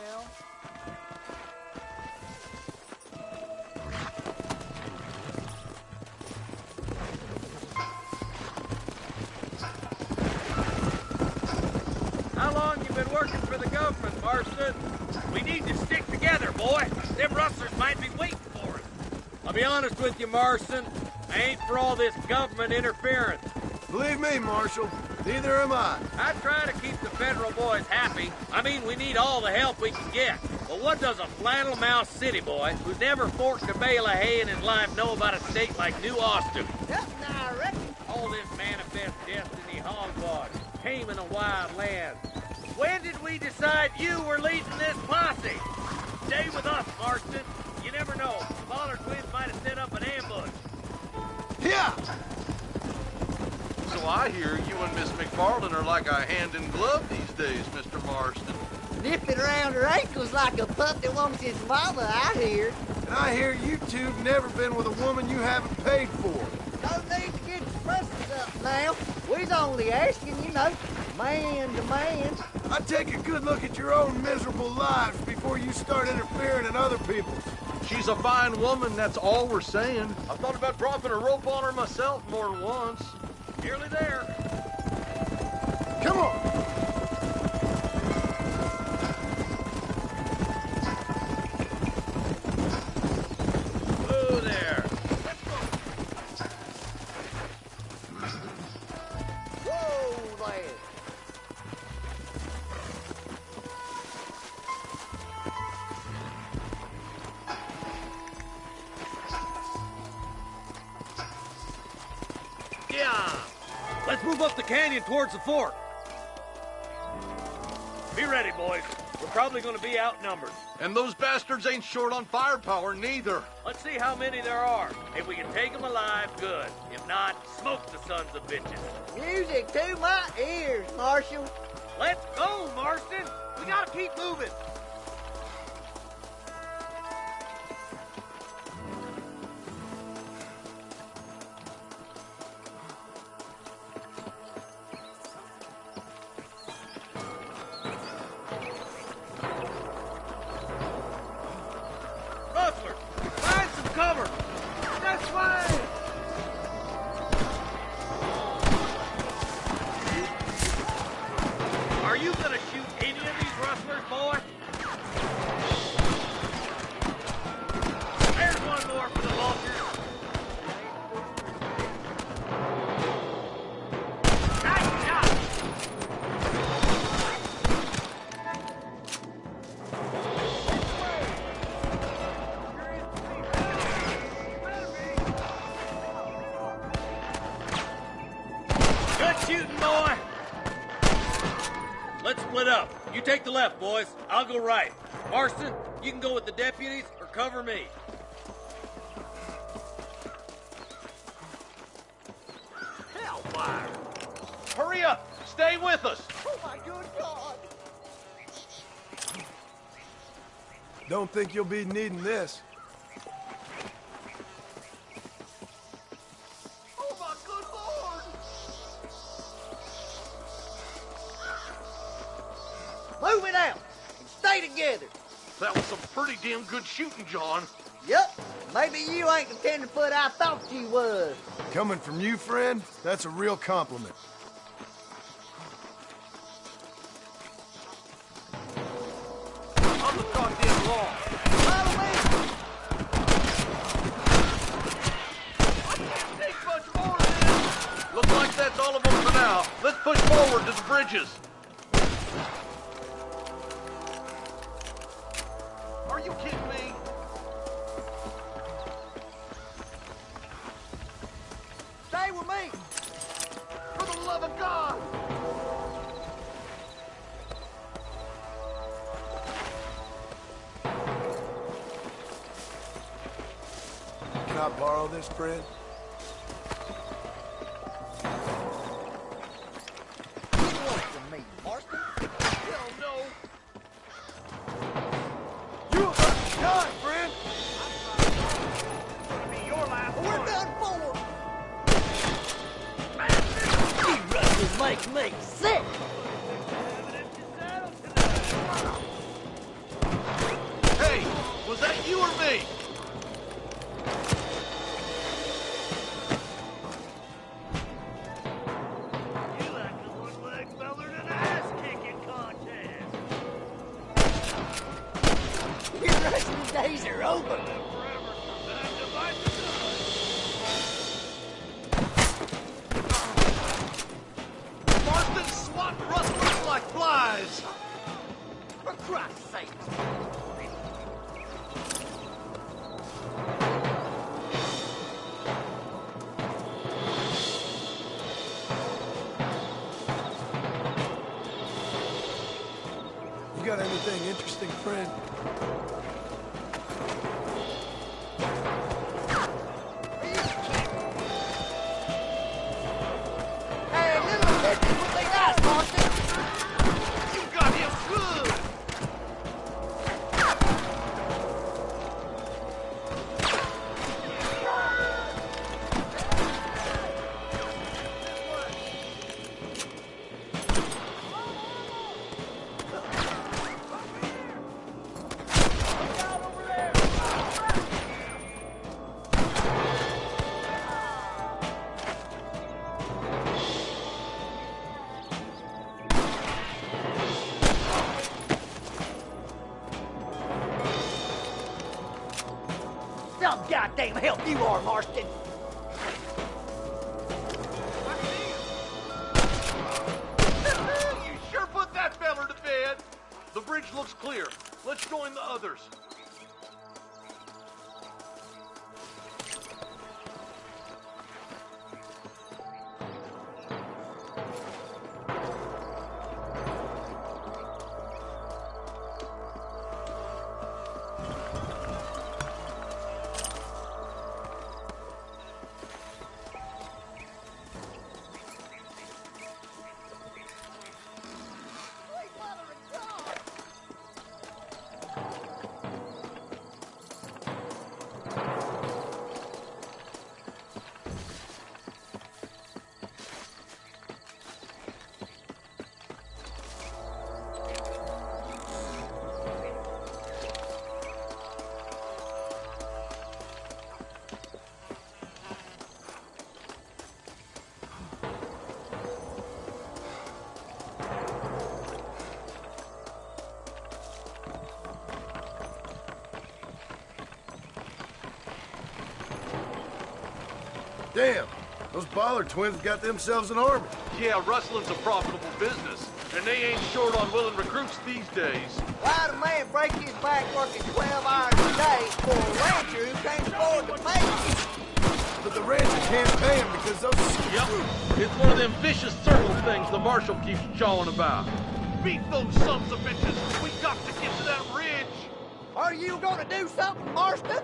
S11: How long you been working for the government, Marston? We need to stick together, boy. Them rustlers might be waiting for us. I'll be honest with you, Marston. I ain't for all this government interference.
S6: Believe me, Marshal, neither am I.
S11: I try to keep the federal boys happy. I mean, we need all the help we can get. But what does a flannel-mouthed city boy who's never forked a bale of hay in his life know about a state like New Austin?
S2: Nothing, I reckon.
S11: All this manifest destiny hogwash, taming a wild land. When did we decide you were leading this posse? Stay with us, Marston. You never know. The Ballard twins might have set up an ambush.
S6: Yeah!
S14: So I hear you and Miss McFarland are like a hand in glove these days, Mr. Marston.
S2: Nipping around her ankles like a pup that wants his mama, I hear.
S6: And I hear you two've never been with a woman you haven't paid for.
S2: No need to get your buses up now. We's only asking, you know, man to man.
S6: I'd take a good look at your own miserable lives before you start interfering in other people's.
S14: She's a fine woman, that's all we're saying. I thought about dropping a rope on her myself more than once.
S11: Nearly there.
S6: Come on!
S11: Whoa there.
S2: Whoa there.
S11: Yeah. Let's move up the canyon towards the fort. Be ready, boys. We're probably going to be outnumbered.
S14: And those bastards ain't short on firepower, neither.
S11: Let's see how many there are. If we can take them alive, good. If not, smoke the sons of bitches.
S2: Music to my ears, Marshal.
S11: Let's go, Marston. We gotta keep moving. Rustler, find some cover. This way. Are you gonna shoot any of these rustlers, boy? There's one more for the vultures. Nice shot. Good shooting, boy. Let's split up. You take the left, boys. I'll go right. Marston, you can go with the deputies or cover me. Hellfire! Hurry you. Stay with us.
S2: Oh, my good God.
S6: Don't think you'll be needing this.
S11: Oh, my good Lord.
S2: Move it out and stay together.
S11: That was some pretty damn good shooting, John.
S2: Yup. Maybe you ain't the tenderfoot I thought you was.
S6: Coming from you, friend, that's a real compliment.
S11: On the goddamn law.
S2: Follow me.
S11: I can't take much more of this. Looks like that's all of them for now. Let's push forward to the bridges. Are you kidding me?
S2: Stay with me.
S11: For the love of God!
S6: Can I borrow this, friend?
S2: What do you want from me, Marston?
S11: Hell no!
S6: You got time, friend!
S11: It's gonna be your last
S2: We're
S11: one.
S2: done for. You rustlers make me sick.
S11: Hey, was that you or me? You like the one-leg feller in an ass-kicking contest.
S2: Your wrestling days are over.
S11: Marston swat rustlers like flies.
S2: For Christ's sake.
S6: You got anything interesting, friend?
S2: Hey, little bitches would be nice, Marston.
S11: You got him good.
S2: Some goddamn help you are, Marston.
S11: You sure put that feller to bed. The bridge looks clear. Let's join the others.
S6: Damn, those Bollard twins got themselves an army.
S11: Yeah, rustling's a profitable business, and they ain't short on willing recruits these days.
S2: Why'd a man break his back working 12 hours a day for a rancher who can't afford to pay him?
S6: But the rancher can't pay him because those...
S11: Yep, it's one of them vicious circle things the marshal keeps jawing about. Beat those sons of bitches. We got to get to that ridge.
S2: Are you gonna do something, Marston?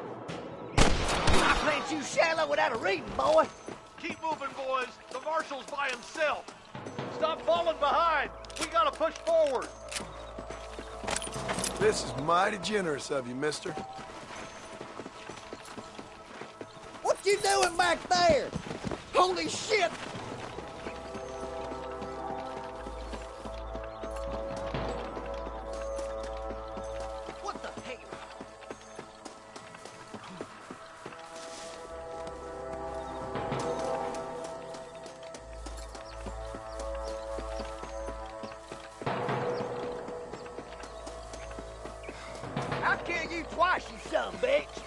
S2: I plant you shallow without a reading, boy.
S11: Keep moving, boys. The marshal's by himself. Stop falling behind! We gotta push forward!
S6: This is mighty generous of you, mister.
S2: What you doing back there? Holy shit! What the hell? I'll kill you twice, you son of a bitch!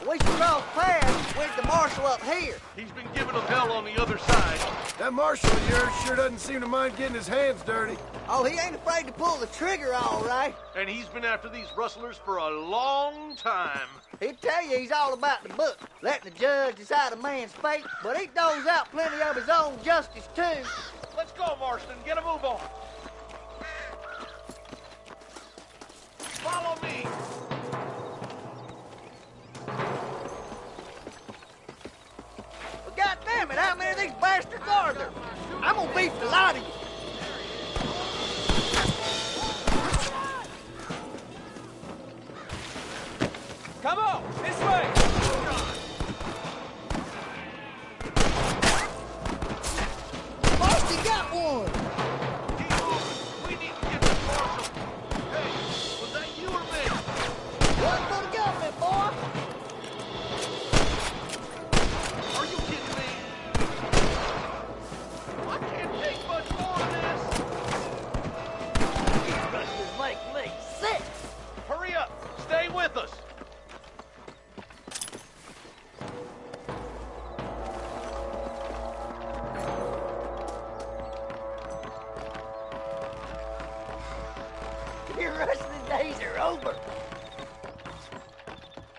S2: We should cross paths with the marshal up here.
S11: He's been giving them hell on the other side.
S6: That marshal of yours sure doesn't seem to mind getting his hands dirty.
S2: Oh, he ain't afraid to pull the trigger, all right.
S11: And he's been after these rustlers for a long time.
S2: He'd tell you he's all about the book, letting the judge decide a man's fate, but he doles out plenty of his own justice, too.
S11: Let's go, Marston. Get a move on. Follow me.
S2: But goddamn it, how many of these bastards are there? I'm gonna beat the lot of you.
S8: Come on, this way!
S2: Marston got one!
S11: Keep moving. We need to get this marshal. Hey, was that you or me?
S2: One for the government, boy!
S11: Are you kidding me? I can't take much more of this.
S2: These rustlers make me sick!
S11: Hurry up. Stay with us.
S2: Your rustling days are over.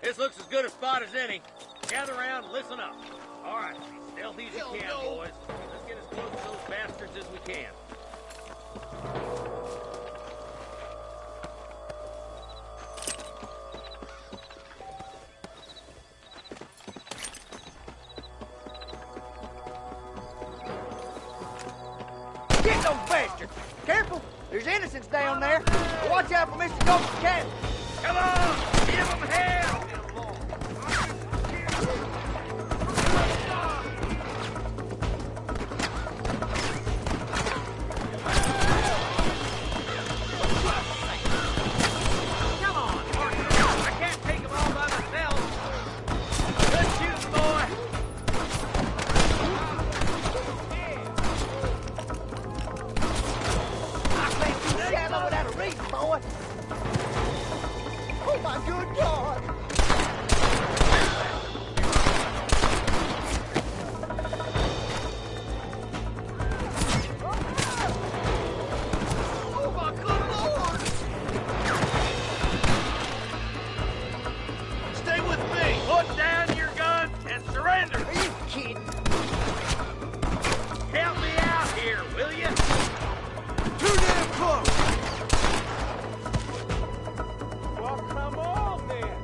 S11: This looks as good a spot as any. Gather around and listen up. All right, stealthy as you can, boys. Let's get as close to those bastards as we can.
S2: Get those bastards! Careful! There's innocents down there. Watch out for Mr. Ghost Cat.
S11: Come on! Give them hell! Come on, Arthur. I can't take them all by myself. Good shooting, boy.
S2: I think you shallow without a reason, boy. Oh, my good God.
S11: Oh, my good Lord! Stay with me. Put down your guns and surrender.
S2: Are you kidding?
S11: Help me out here, will you?
S6: Too damn close!
S8: Well, come on then.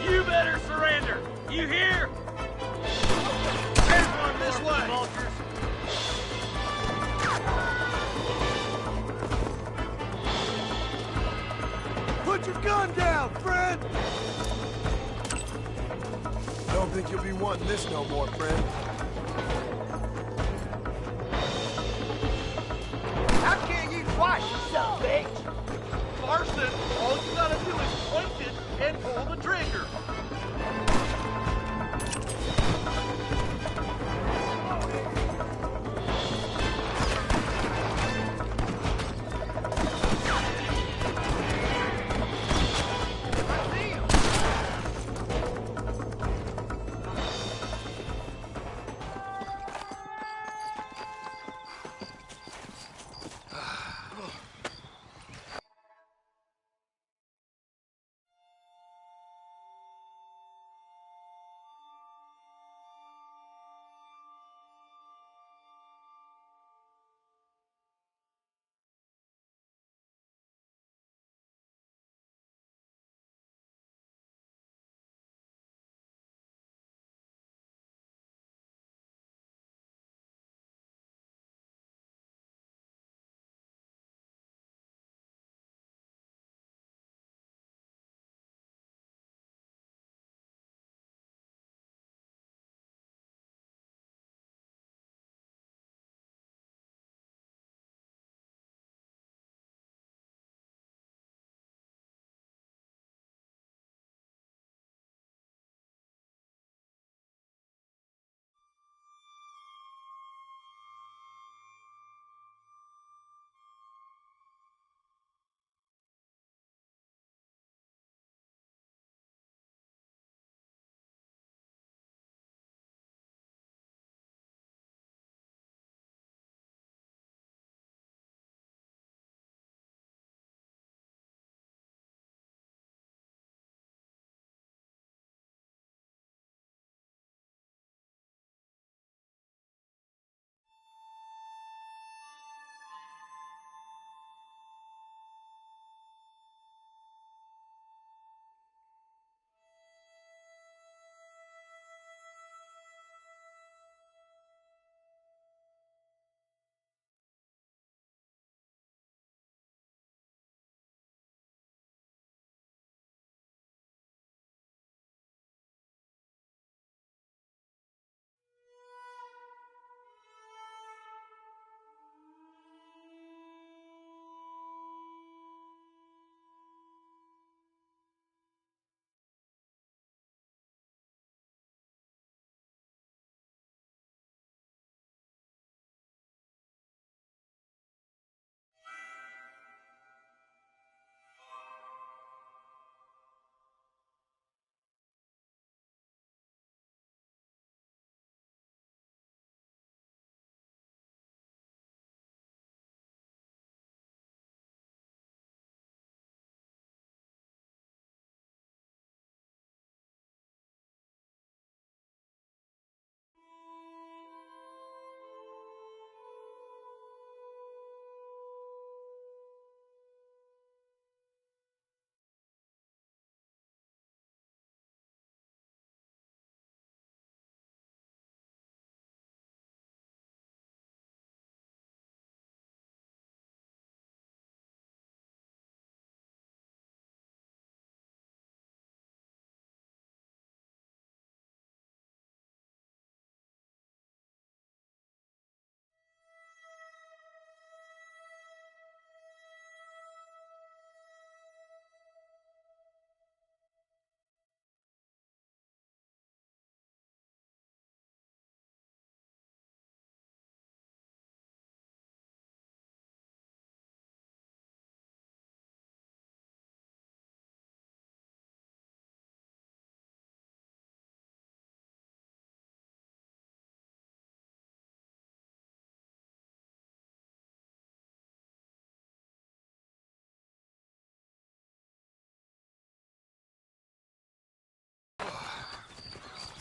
S11: You better surrender. You hear? There's one this way. Vultures.
S6: Put your gun down, friend! Don't think you'll be wanting this no more, friend.
S2: I'll kill you twice, you son of a bitch.
S11: Marston, all you gotta do is point it and pull the trigger.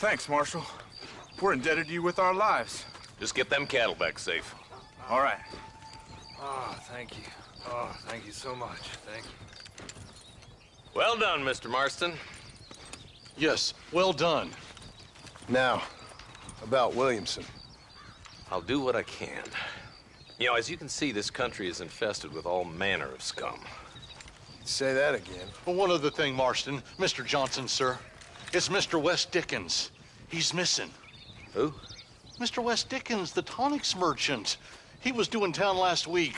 S15: Thanks, Marshal. We're indebted to you with our lives.
S7: Just get them cattle back safe.
S15: All right.
S4: Oh, thank you. Oh, thank you so much. Thank you.
S7: Well done, Mr. Marston.
S14: Yes, well done.
S6: Now, about Williamson.
S7: I'll do what I can. You know, as you can see, this country is infested with all manner of scum.
S6: Say that again.
S14: Well, one other thing, Marston. Mr. Johnson, sir. It's Mr. West Dickens. He's missing.
S7: Who?
S14: Mr. West Dickens, the tonics merchant. He was due in town last week.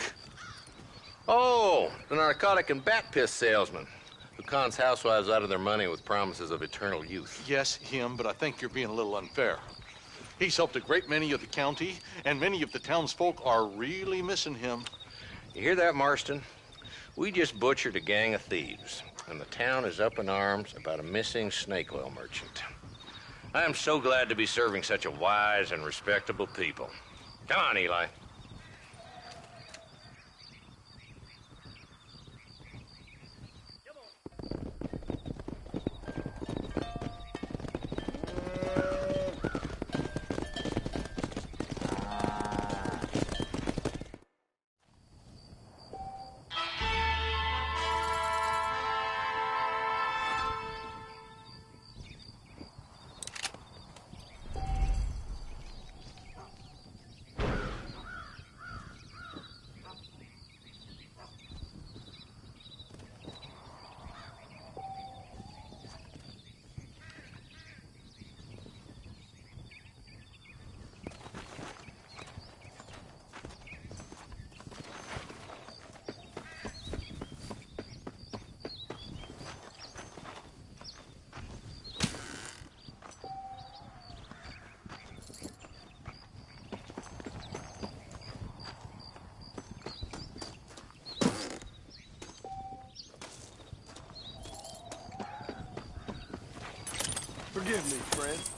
S7: Oh, the narcotic and bat piss salesman who cons housewives out of their money with promises of eternal youth.
S14: Yes, him, but I think you're being a little unfair. He's helped a great many of the county, and many of the townsfolk are really missing him.
S7: You hear that, Marston? We just butchered a gang of thieves, and the town is up in arms about a missing snake oil merchant. I am so glad to be serving such a wise and respectable people. Come on, Eli.
S6: Forgive me, friend.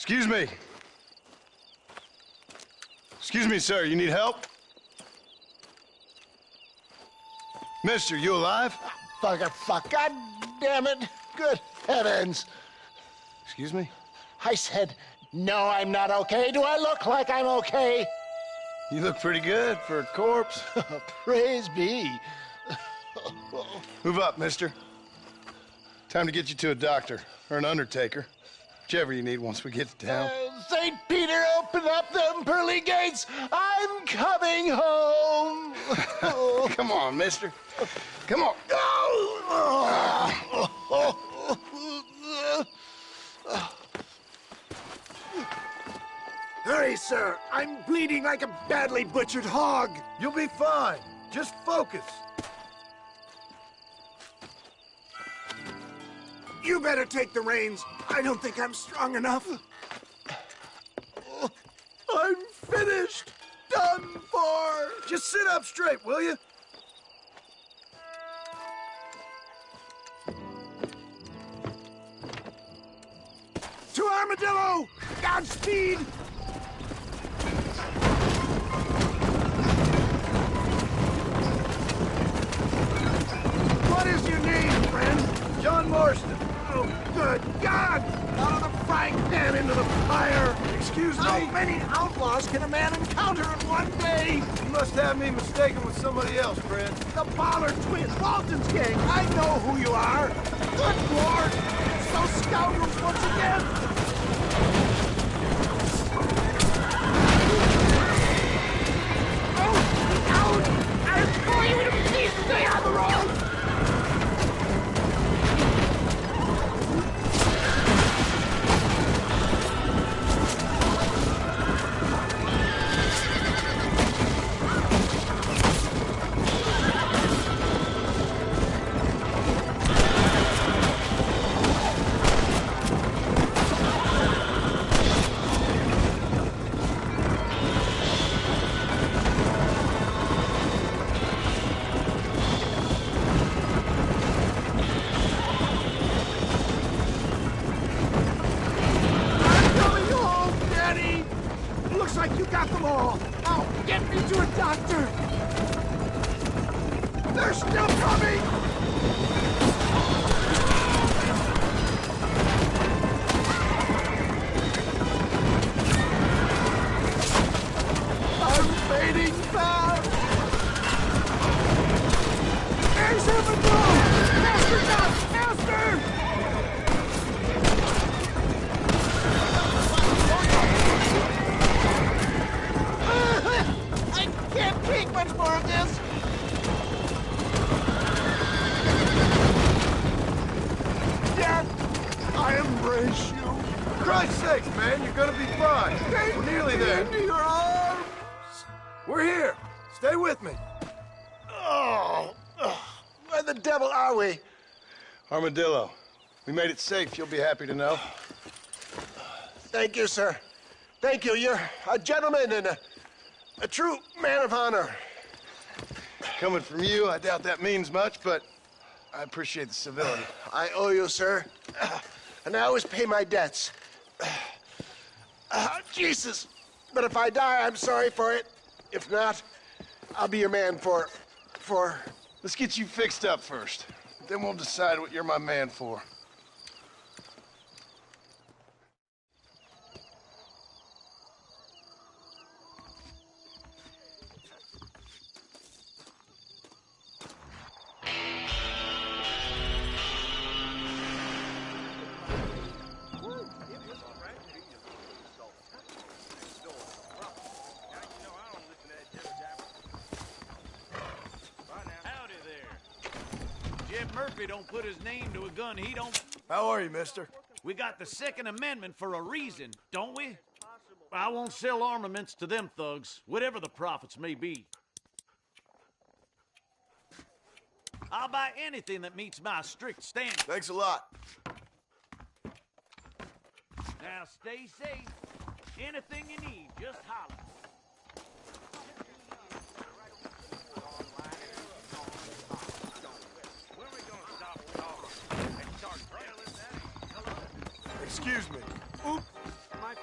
S6: Excuse me. Excuse me, sir. You need help? Mister, you alive?
S16: Fuck. God damn it. Good heavens.
S6: Excuse me?
S16: I said, no, I'm not okay. Do I look like I'm okay?
S6: You look pretty good for a corpse.
S16: Praise be.
S6: Move up, mister. Time to get you to a doctor or an undertaker. Whichever you need once we get to town.
S16: St. Peter, open up them pearly gates. I'm coming home.
S6: Come on, mister. Come on.
S16: Hurry, sir. I'm bleeding like a badly butchered hog.
S6: You'll be fine. Just focus.
S16: You better take the reins. I don't think I'm strong enough. I'm finished. Done for.
S6: Just sit up straight, will you?
S16: To Armadillo! Godspeed! What is your name, friend?
S6: John Marston.
S16: Oh, good God! Out of the frying pan into the fire!
S6: Excuse me?
S16: How many outlaws can a man encounter in one day?
S6: You must have me mistaken with somebody else, friend.
S16: The Ballard twins, Walton's gang. I know who you are. Good Lord! It's those scoundrels once again! Oh, out! I'll pull you into pieces! Stay on the road! Like you got them all. Now, get me to a doctor. They're still coming. I'm fading fast. There's him a go. Faster, Doc, faster. Can't take much more of this! Dad, I embrace you.
S6: For Christ's sakes, man, you're gonna be fine. We're nearly there.
S16: Into your arms.
S6: We're here. Stay with me.
S16: Oh, where the devil are we?
S6: Armadillo. We made it safe, you'll be happy to know.
S16: Thank you, sir. Thank you. You're a gentleman and a true man of honor.
S6: Coming from you, I doubt that means much, but I appreciate the civility.
S16: I owe you, sir. And I always pay my debts. Jesus. But if I die, I'm sorry for it. If not, I'll be your man for...
S6: Let's get you fixed up first. Then we'll decide what you're my man for.
S11: Murphy don't put his name to a gun, he don't...
S6: How are you, mister?
S11: We got the Second Amendment for a reason, don't we? I won't sell armaments to them thugs, whatever the profits may be. I'll buy anything that meets my strict standards.
S6: Thanks a lot.
S11: Now stay safe. Anything you need, just holler.
S6: Excuse me. Oop.
S11: My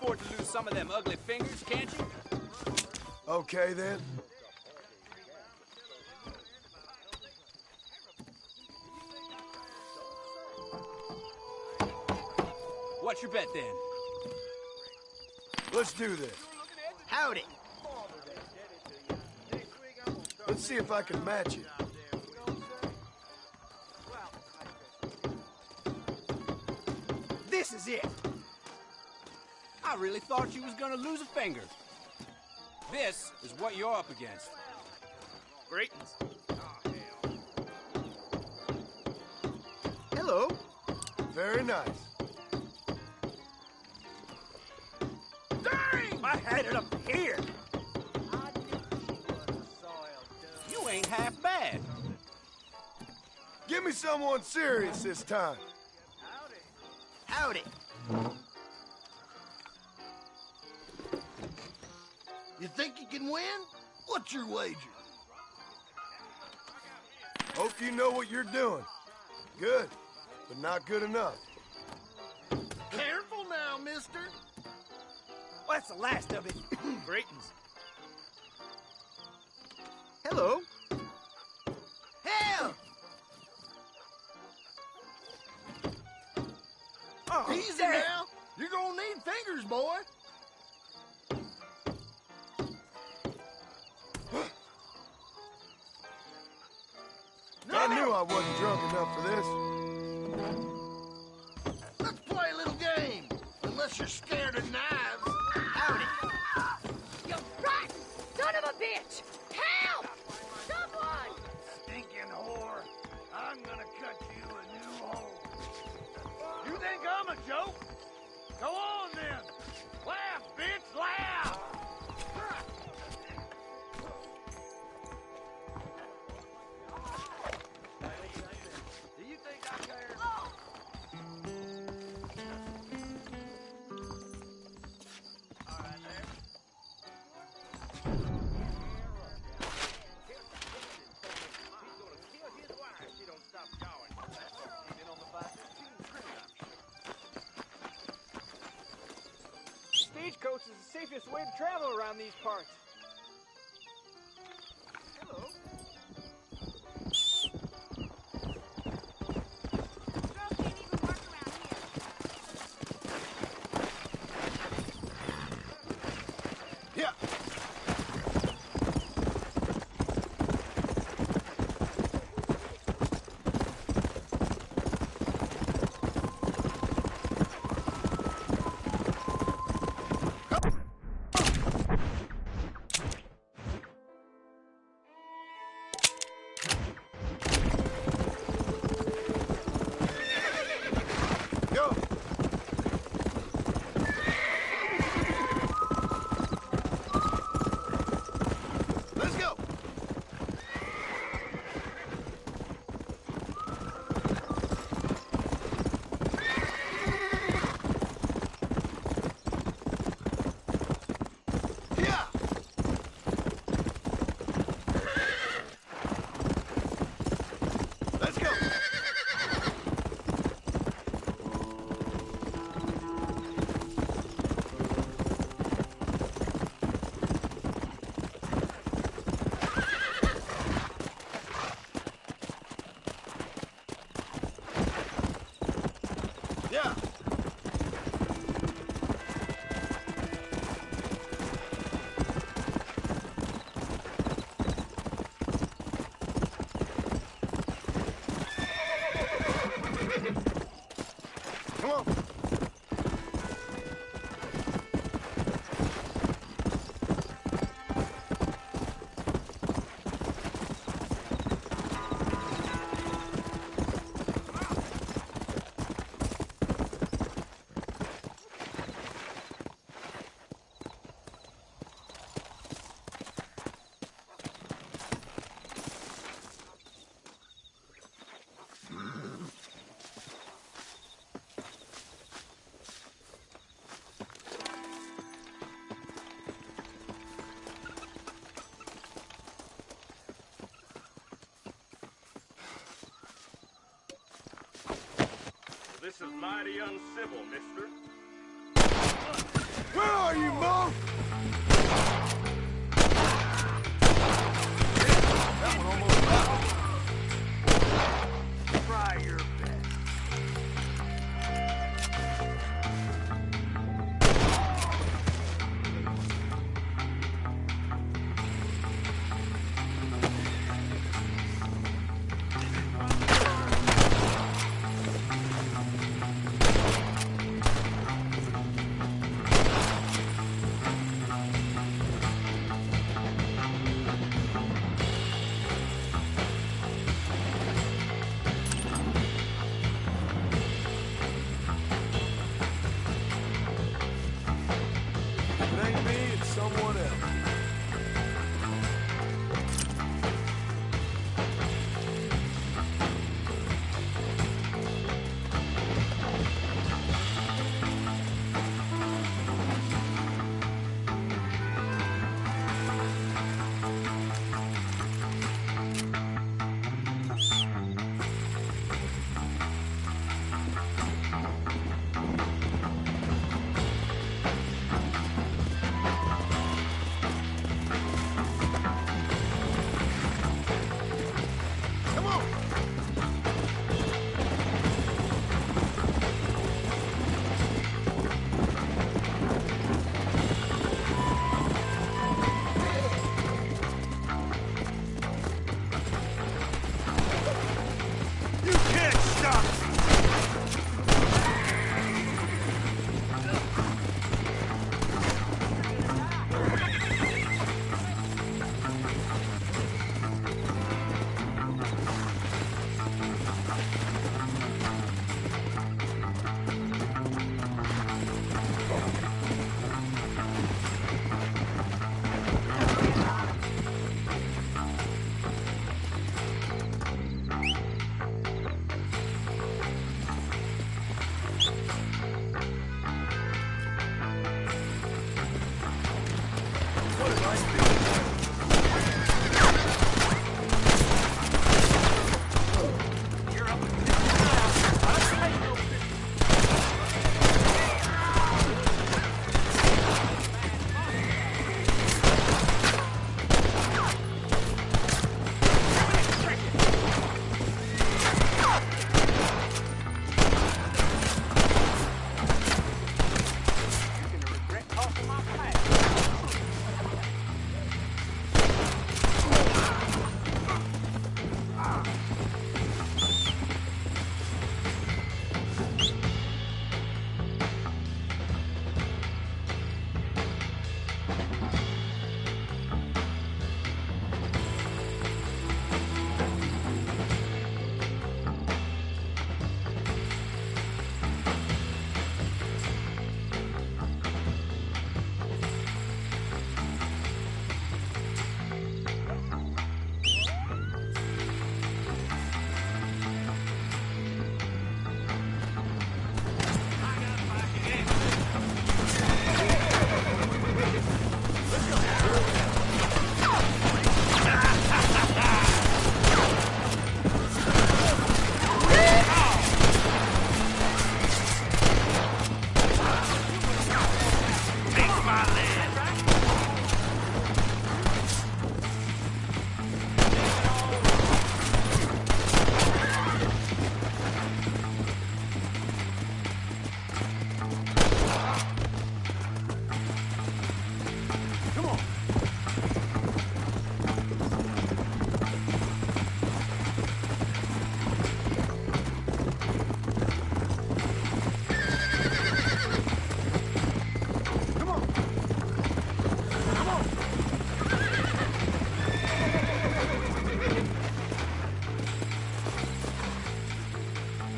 S17: afford to lose some of them ugly fingers, can't you?
S6: Okay, then.
S17: What's your bet, then?
S6: Let's do this.
S17: Howdy.
S6: Let's see if I can match it.
S17: This is it. I really thought you was gonna lose a finger. This is what you're up against.
S11: Greetings.
S6: Hello. Very nice.
S17: Dang! I had it up here. You ain't half bad.
S6: Give me someone serious this time.
S17: Howdy.
S18: You think you can win? What's your wager?
S6: Hope you know what you're doing. Good, but not good enough.
S18: Careful now, mister.
S17: Well, that's the last of it.
S11: Greetings.
S18: Hello. Hell!
S17: Oh,
S18: easy
S17: damn.
S18: now. You're gonna need fingers, boy.
S6: I knew I wasn't drunk enough for this.
S18: Let's play a little game. Unless you're scared of knives.
S17: Howdy.
S10: You rat! Son of a bitch! Help! Someone!
S16: Stinking whore. I'm gonna cut you a new hole. You think I'm a joke? Go on then. Laugh, bitch, laugh! Do you think I care? All right, there.
S19: Stagecoach is the safest way to travel around these parts. Hello.
S6: Yeah. Go. Let's go. Yeah. Let's go. Yeah. Come on.
S20: This is mighty uncivil, mister.
S16: Where are you, Mo? That one almost got him. Try your best. It ain't me, it's someone else. Come on! You can't stop me! What did I do?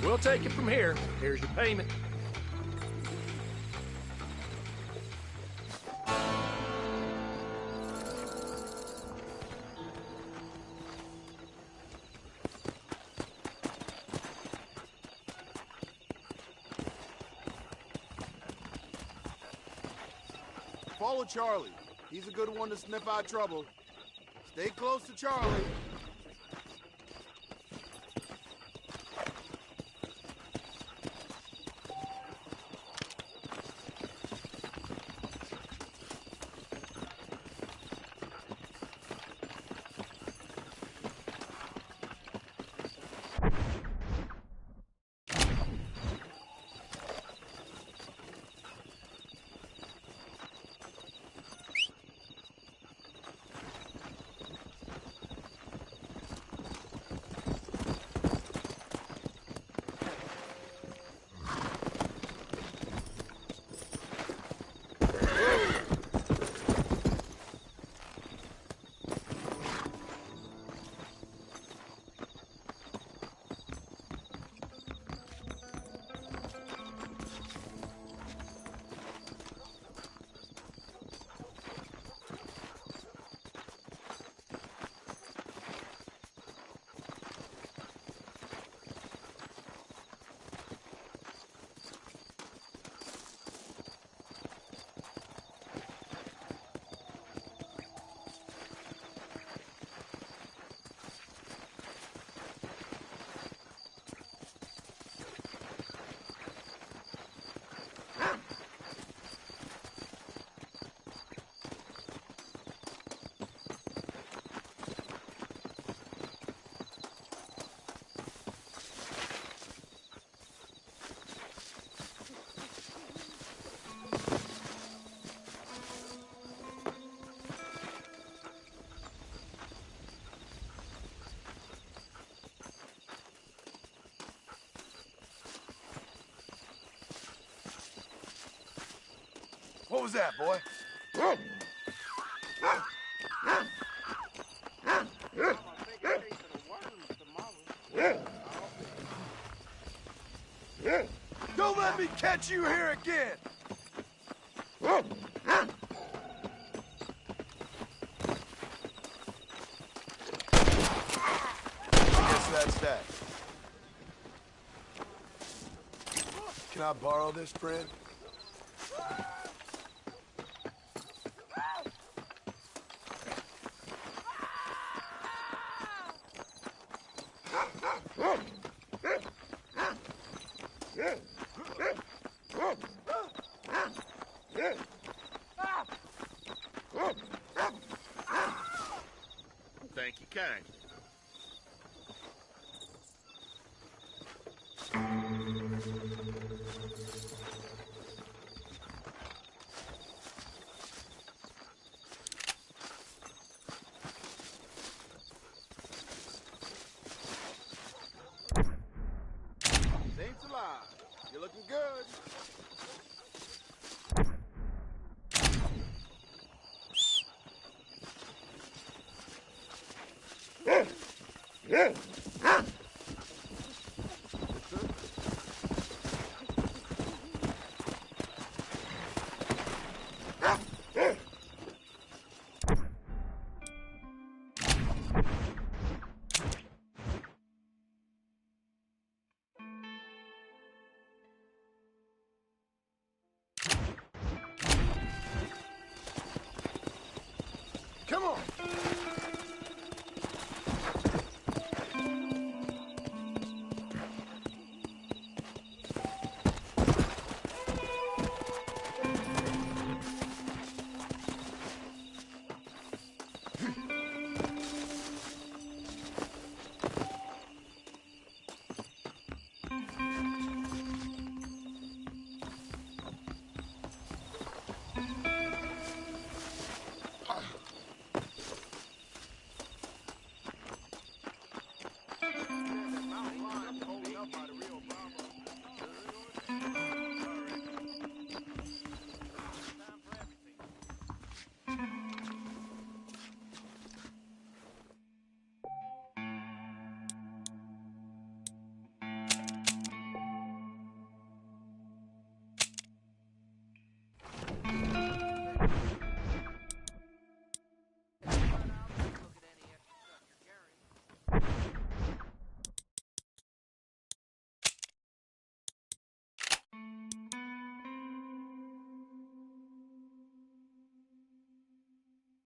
S8: We'll take it from here. Here's your payment.
S16: Follow Charlie. He's a good one to sniff out trouble. Stay close to Charlie.
S6: was that, boy? Don't let me catch you here again! Guess that's that. Can I borrow this, friend?
S18: Thank you kindly. Saints alive. You're looking good. Come on.